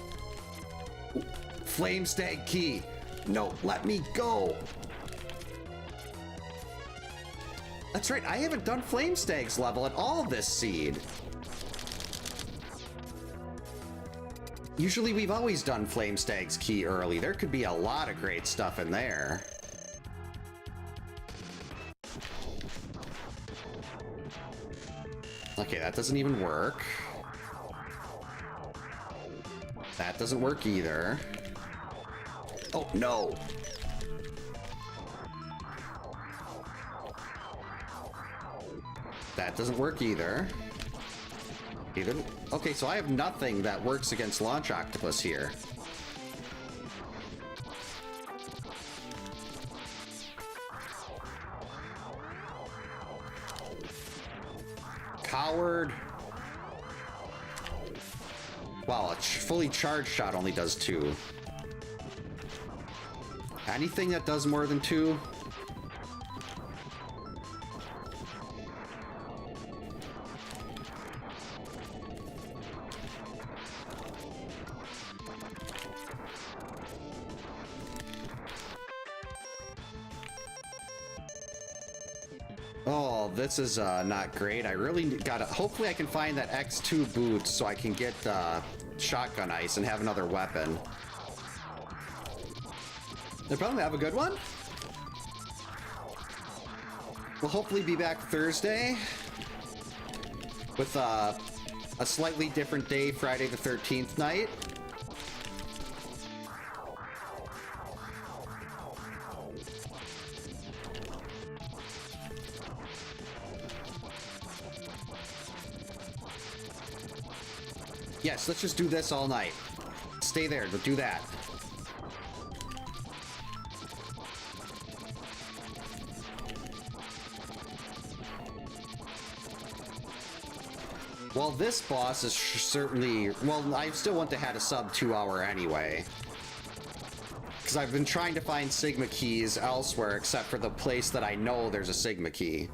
Ooh, flame stag key. No, let me go. That's right, I haven't done flame stag's level at all this seed. Usually we've always done flame stag's key early. There could be a lot of great stuff in there. Okay, that doesn't even work. That doesn't work either. Oh, no. That doesn't work either. Okay, so I have nothing that works against launch octopus here. Coward. Wow, a fully charged shot only does 2. Anything that does more than 2? Oh, this is not great. I really gotta... Hopefully I can find that X2 boot so I can get shotgun ice and have another weapon. No problem. Have a good one. We'll hopefully be back Thursday with a slightly different day, Friday the 13th night. Yes, let's just do this all night. Stay there, but do that. Well, this boss is certainly... Well, I still want to have a sub 2 hour anyway. Because I've been trying to find Sigma keys elsewhere, except for the place that I know there's a Sigma key.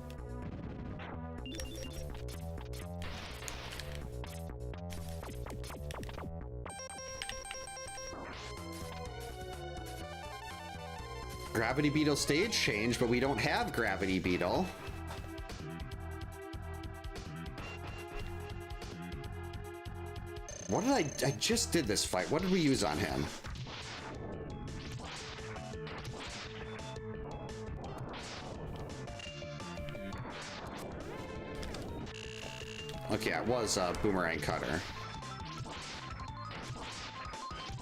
Gravity Beetle stage change, but we don't have Gravity Beetle. What did I just did this fight. What did we use on him? Okay, it was a boomerang cutter.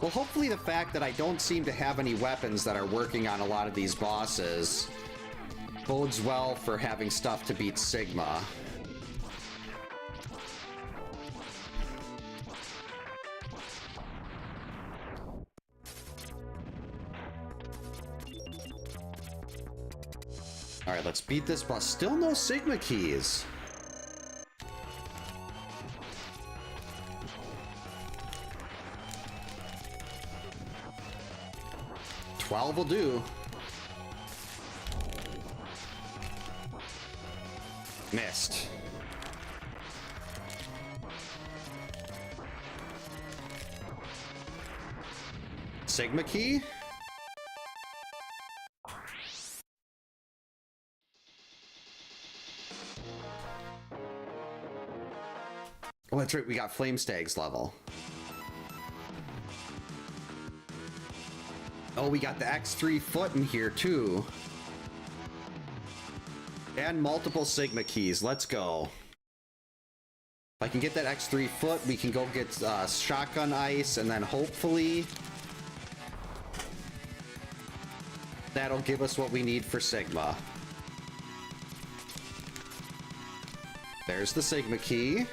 Well, hopefully the fact that I don't seem to have any weapons that are working on a lot of these bosses bodes well for having stuff to beat Sigma. Alright, let's beat this boss. Still no Sigma keys. $12 will do. Missed. Sigma key? Oh, that's right, we got Flame Stag's level. Oh, we got the X3 foot in here, too. And multiple Sigma keys. Let's go. If I can get that X3 foot, we can go get shotgun ice, and then hopefully that'll give us what we need for Sigma. There's the Sigma key.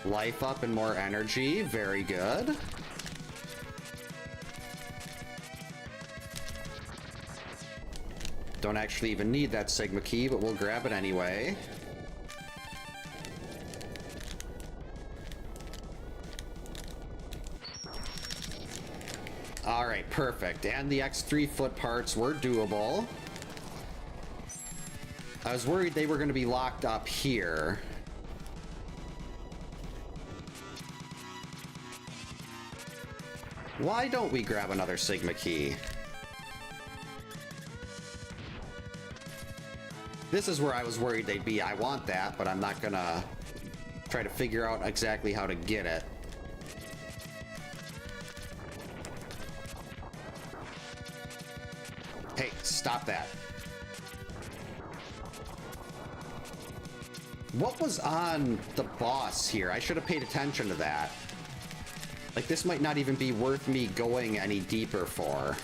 Life up and more energy. Very good. Don't actually even need that Sigma key, but we'll grab it anyway. All right, perfect. And the X3 foot parts were doable. I was worried they were going to be locked up here. Why don't we grab another Sigma key? This is where I was worried they'd be. I want that, but I'm not gonna try to figure out exactly how to get it. Hey, stop that. What was on the boss here? I should have paid attention to that. Like, this might not even be worth me going any deeper for.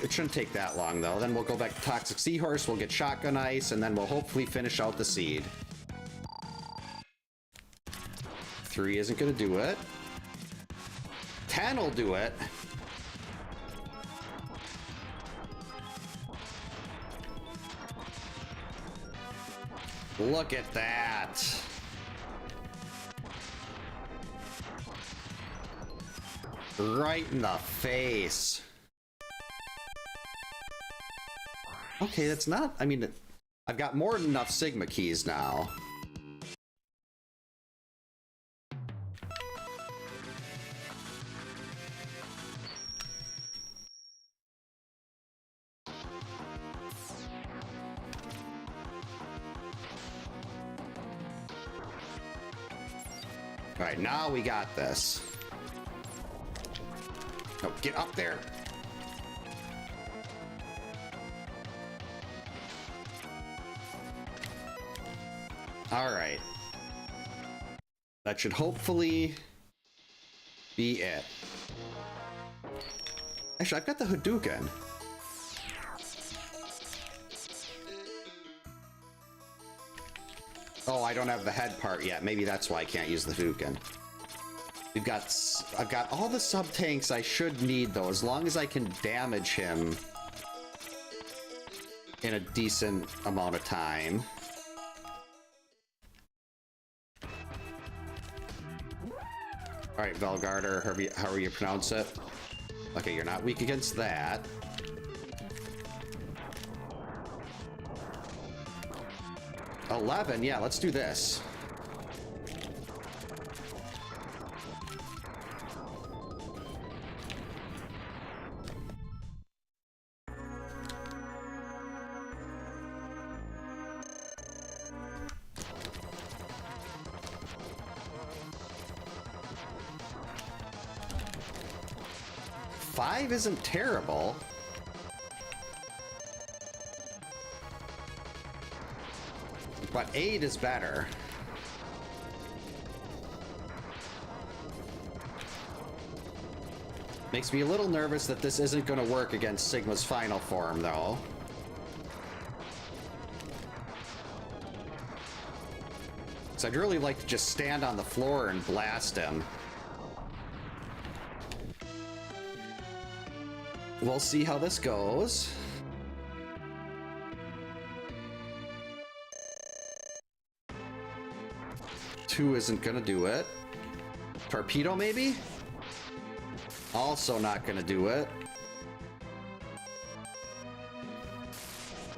It shouldn't take that long, though. Then we'll go back to Toxic Seahorse, we'll get Shotgun Ice, and then we'll hopefully finish out the seed. 3 isn't gonna do it. 10 will do it. Look at that. Right in the face. Okay, that's not... I mean, I've got more than enough Sigma keys now. All right, now we got this. Oh, get up there. All right. That should hopefully be it. Actually, I've got the Hadouken. Oh, I don't have the head part yet. Maybe that's why I can't use the Hadouken. I've got all the sub-tanks I should need, though, as long as I can damage him in a decent amount of time. Alright, Velgarder, however you pronounce it. Okay, you're not weak against that. $11, yeah, let's do this. Five isn't terrible. But 8 is better. Makes me a little nervous that this isn't going to work against Sigma's final form, though. So I'd really like to just stand on the floor and blast him. We'll see how this goes. Two isn't gonna do it. Torpedo, maybe? Also not gonna do it.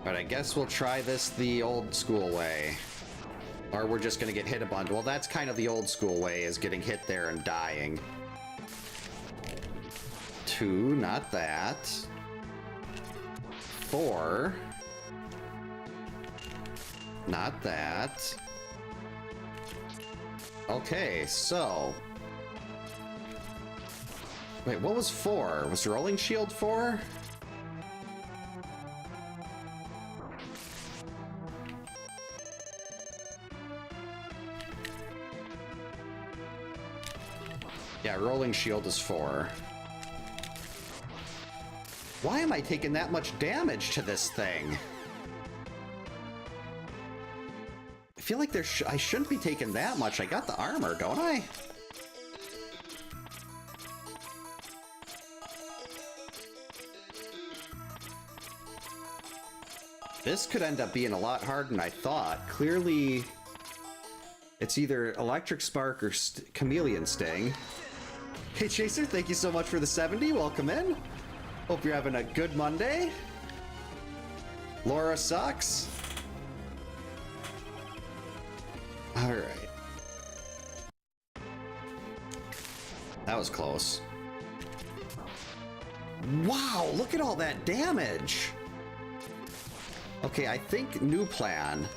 But I guess we'll try this the old school way. Or we're just gonna get hit a bunch. Well, that's kind of the old school way, is getting hit there and dying. 2, not that. 4. Not that. Okay, so... Wait, what was 4? Was Rolling Shield 4? Yeah, Rolling Shield is 4. Why am I taking that much damage to this thing? I feel like I shouldn't be taking that much. I got the armor, don't I? This could end up being a lot harder than I thought. Clearly, It's either Electric Spark or Chameleon Sting. Hey Chaser, thank you so much for the 70. Welcome in. Hope you're having a good Monday. Laura sucks. All right. That was close. Wow, look at all that damage. Okay, I think new plan.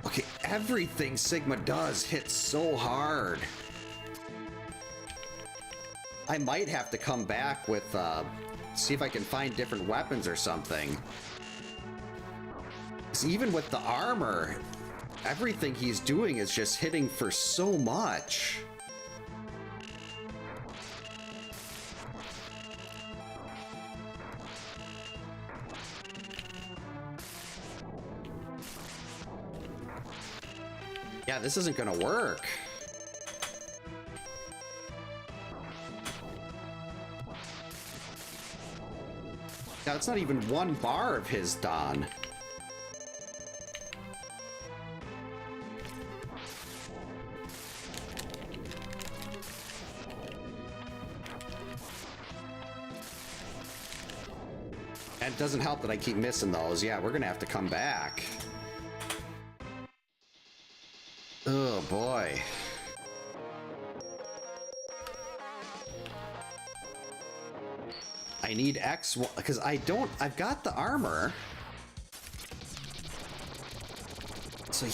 Okay, everything Sigma does hits so hard. I might have to come back with, see if I can find different weapons or something. 'Cause even with the armor, everything he's doing is just hitting for so much. Yeah, this isn't gonna work. Now, it's not even one bar of his done. And it doesn't help that I keep missing those. Yeah, we're gonna have to come back. Oh boy. I need X1 because I've got the armor. So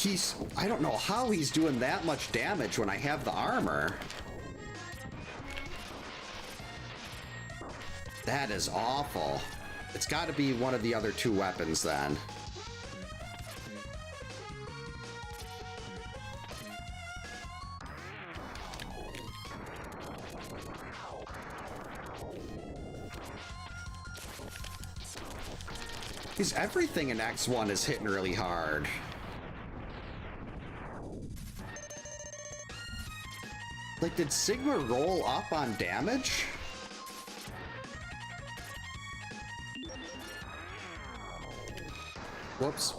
I don't know how he's doing that much damage when I have the armor. That is awful. It's got to be one of the other two weapons then. Because everything in X1 is hitting really hard. Like, did Sigma roll up on damage? Whoops.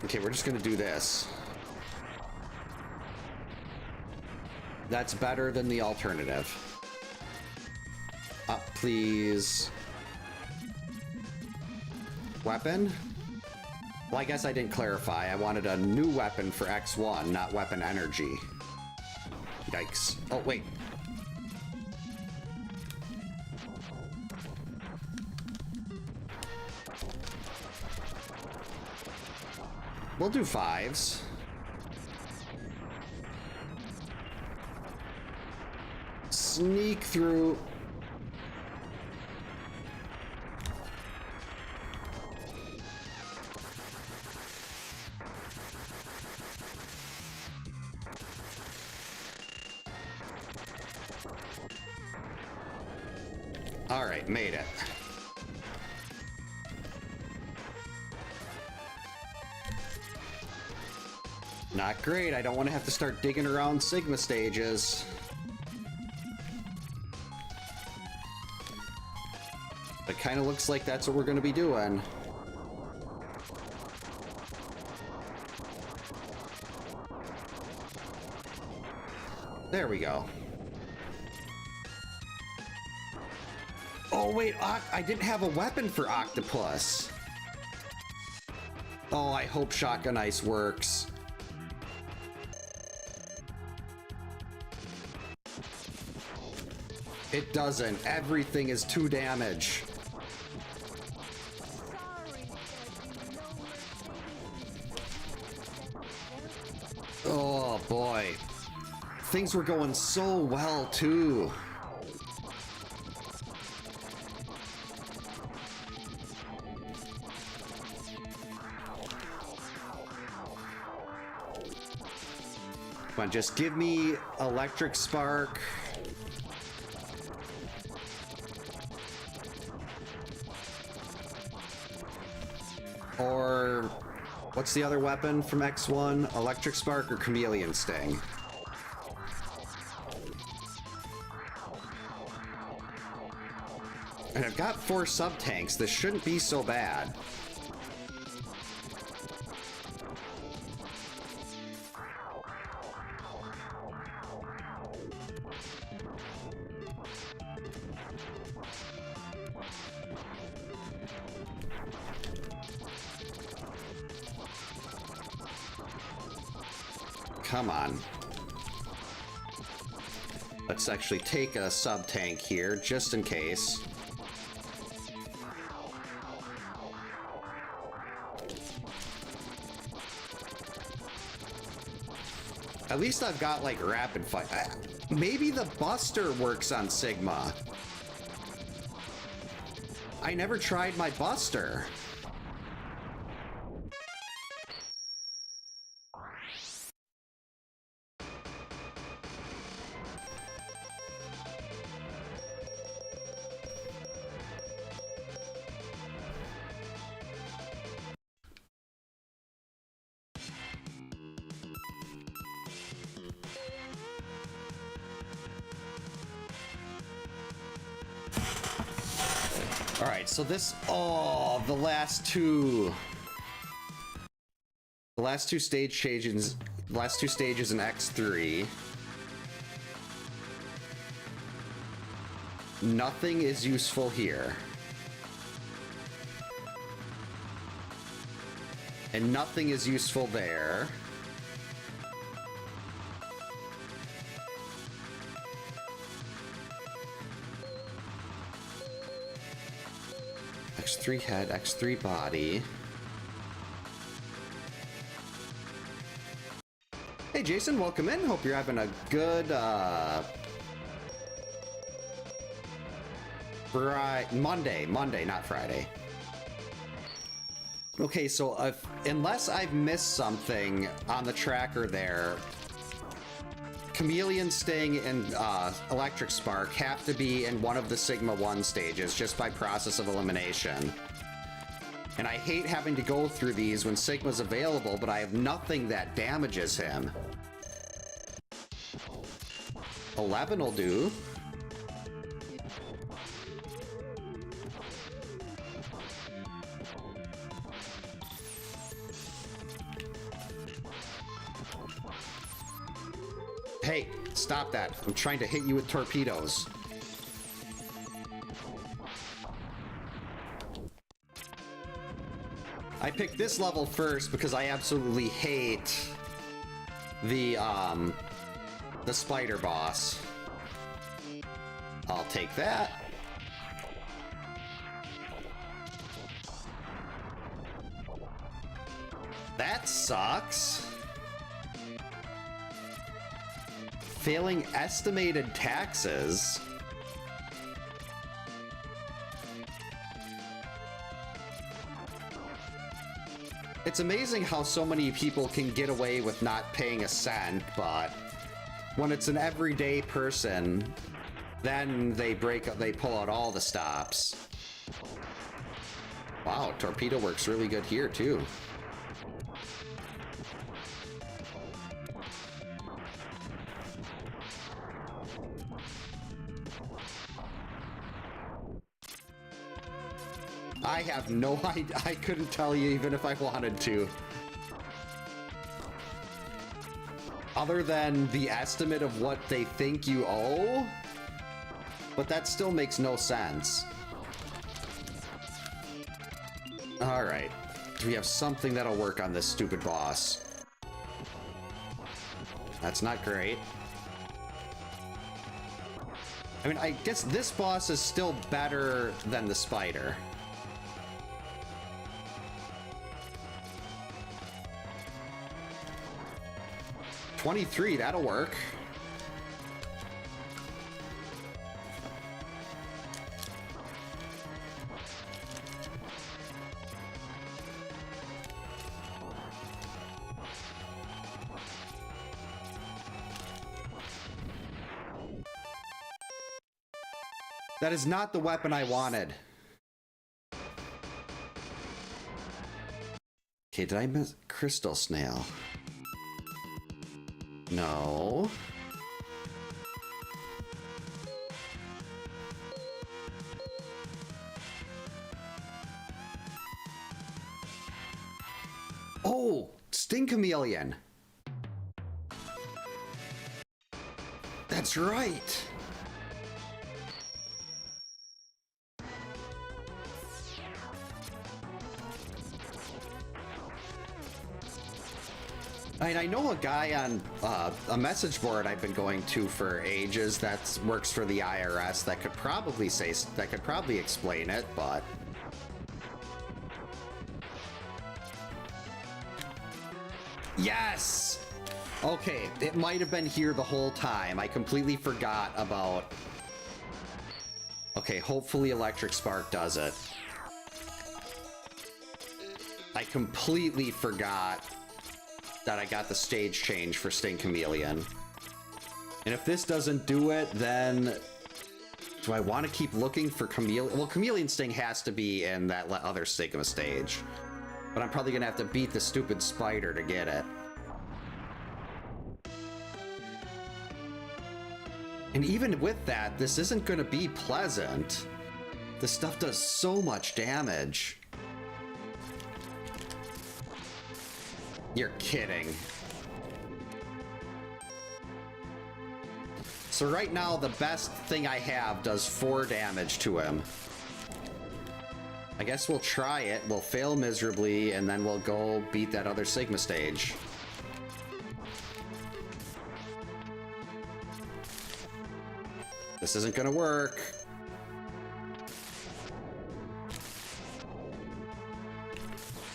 Okay, we're just gonna do this. That's better than the alternative. Up, please. Weapon? Well, I guess I didn't clarify. I wanted a new weapon for X1, not weapon energy. Yikes. Oh, wait. We'll do 5s. Sneak through. All right, made it. Not great. I don't want to have to start digging around Sigma stages. It kind of looks like that's what we're going to be doing. There we go. Oh wait, I didn't have a weapon for Octopus. Oh, I hope Shotgun Ice works. It doesn't. Everything is 2 damage. Oh boy. Things were going so well too. Come on, just give me Electric Spark. Or what's the other weapon from X1? Electric Spark or Chameleon Sting? And I've got 4 sub-tanks. This shouldn't be so bad. Come on. Let's actually take a sub-tank here, just in case. At least I've got, like, rapid fire. Maybe the Buster works on Sigma. I never tried my Buster. All right, so this, oh, the last two stage changes, last two stages in X3. Nothing is useful here. And nothing is useful there. X3 head, X3 body. Hey Jason, welcome in. Hope you're having a good Monday, not Friday. Okay, so unless I've missed something on the tracker there, Chameleon, Sting, and Electric Spark have to be in one of the Sigma 1 stages just by process of elimination. And I hate having to go through these when Sigma's available, but I have nothing that damages him. 11 will do. Hey, stop that. I'm trying to hit you with torpedoes. I picked this level first because I absolutely hate the spider boss. I'll take that. That sucks. Failing estimated taxes. It's amazing how so many people can get away with not paying a cent, but when it's an everyday person, then they pull out all the stops. Wow, torpedo works really good here too. I have no idea. I couldn't tell you even if I wanted to. Other than the estimate of what they think you owe? But that still makes no sense. Alright. Do we have something that'll work on this stupid boss? That's not great. I mean, I guess this boss is still better than the spider. 23, that'll work. That is not the weapon I wanted. Okay, did I miss Crystal Snail? No. Oh, Sting Chameleon. That's right. I know a guy on a message board I've been going to for ages that works for the IRS that could probably explain it, but yes. Okay, it might have been here the whole time. I completely forgot about. Okay, hopefully Electric Spark does it. I completely forgot that I got the stage change for Sting Chameleon. And if this doesn't do it, then do I want to keep looking for Chameleon? Well, Chameleon Sting has to be in that other Sigma stage. But I'm probably gonna have to beat the stupid spider to get it. And even with that, this isn't gonna be pleasant. This stuff does so much damage. You're kidding. So right now, the best thing I have does 4 damage to him. I guess we'll try it. We'll fail miserably, and then we'll go beat that other Sigma stage. This isn't gonna work.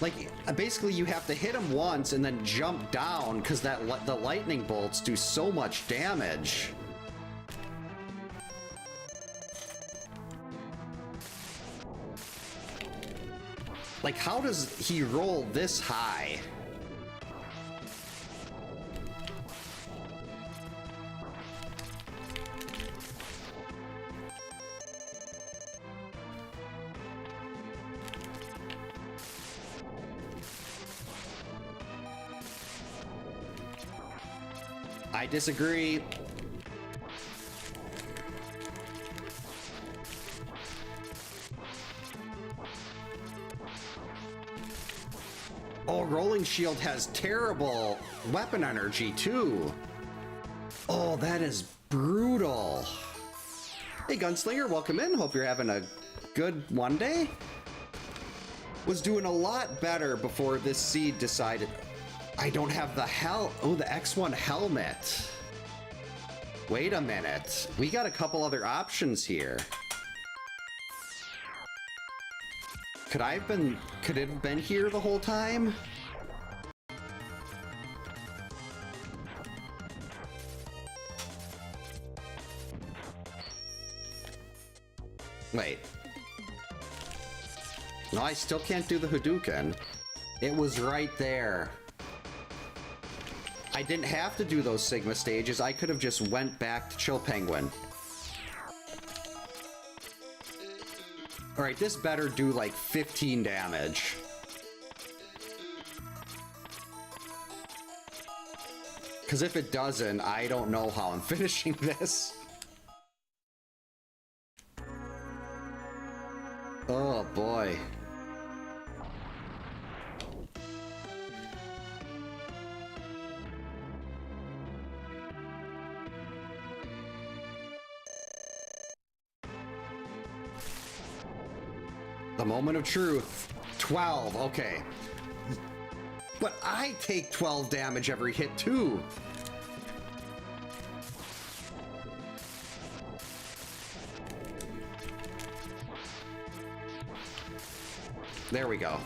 Like, basically you have to hit him once and then jump down because the lightning bolts do so much damage. Like, how does he roll this high? I disagree. Oh, Rolling Shield has terrible weapon energy too. Oh, that is brutal. Hey Gunslinger, welcome in. Hope you're having a good one day. Was doing a lot better before this seed decided. I don't have the the X1 helmet. Wait a minute. We got a couple other options here. Could it have been here the whole time? Wait. No, I still can't do the Hadouken. It was right there. I didn't have to do those Sigma stages. I could have just went back to Chill Penguin. Alright, this better do like 15 damage. Because if it doesn't, I don't know how I'm finishing this. Oh boy. The moment of truth. 12, okay. But I take 12 damage every hit too. There we go.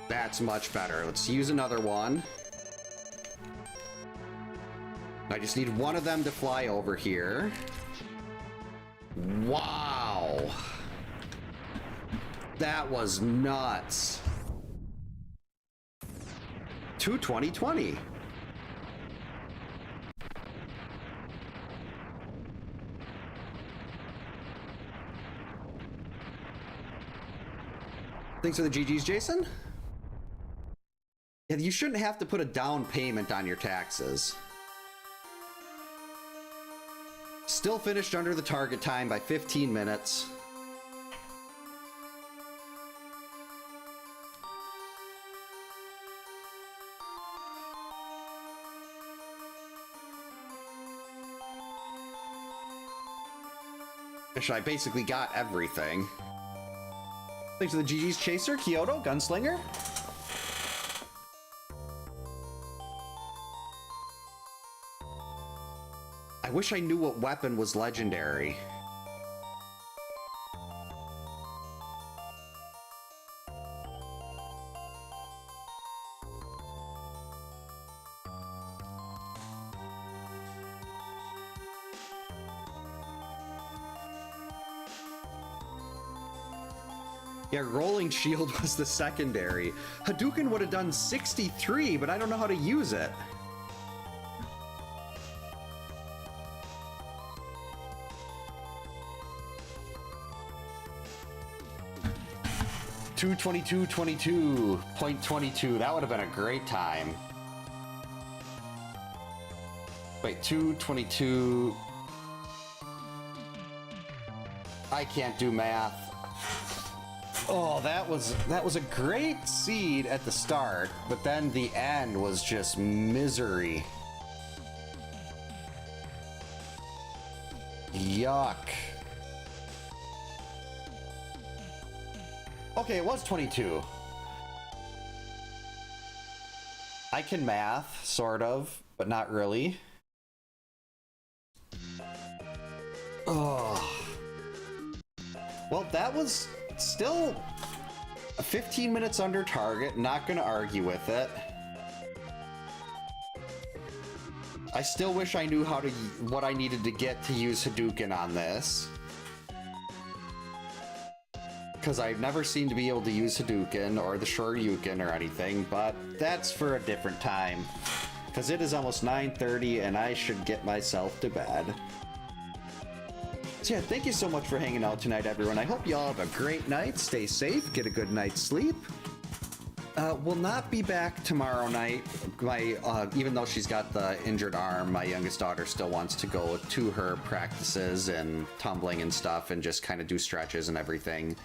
That's much better. Let's use another one. I just need one of them to fly over here. Wow. That was nuts. 2020. Thanks for the GGs, Jason. Yeah, you shouldn't have to put a down payment on your taxes. Still finished under the target time by 15 minutes. I basically got everything. Thanks to the GG's Chaser, Kyoto, Gunslinger. I wish I knew what weapon was legendary. Yeah, Rolling Shield was the secondary. Hadouken would have done 63, but I don't know how to use it. .22, that would have been a great time. Wait, 222. I can't do math. Oh, that was a great seed at the start, but then the end was just misery. Yuck. Okay, it was 22. I can math, sort of, but not really. Oh. Well, that was still 15 minutes under target, not gonna argue with it. I still wish I knew what I needed to get to use Hadouken on this. Because I've never seemed to be able to use Hadouken or the Shoryuken or anything, but that's for a different time. Because it is almost 9:30 and I should get myself to bed. So yeah, thank you so much for hanging out tonight, everyone. I hope you all have a great night. Stay safe, get a good night's sleep. We'll not be back tomorrow night. Even though she's got the injured arm, my youngest daughter still wants to go to her practices and tumbling and stuff and just kind of do stretches and everything.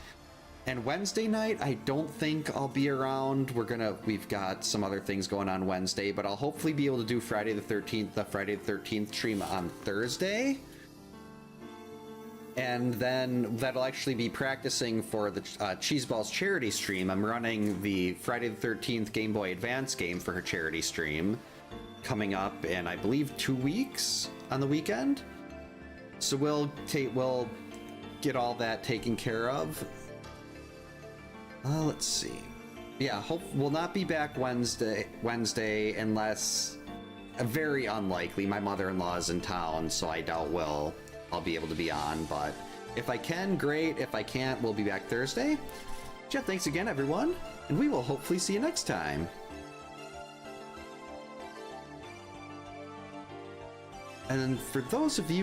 And Wednesday night, I don't think I'll be around. We've got some other things going on Wednesday, but I'll hopefully be able to do Friday the 13th, the Friday the 13th stream on Thursday. And then that'll actually be practicing for the Cheeseballs charity stream. I'm running the Friday the 13th Game Boy Advance game for her charity stream coming up in, I believe, 2 weeks on the weekend. So we'll get all that taken care of. Let's see. Yeah, we'll not be back Wednesday unless, very unlikely, my mother-in-law is in town, so I doubt I'll be able to be on, but if I can, great. If I can't, we'll be back Thursday. Yeah, thanks again, everyone, and we will hopefully see you next time. And for those of you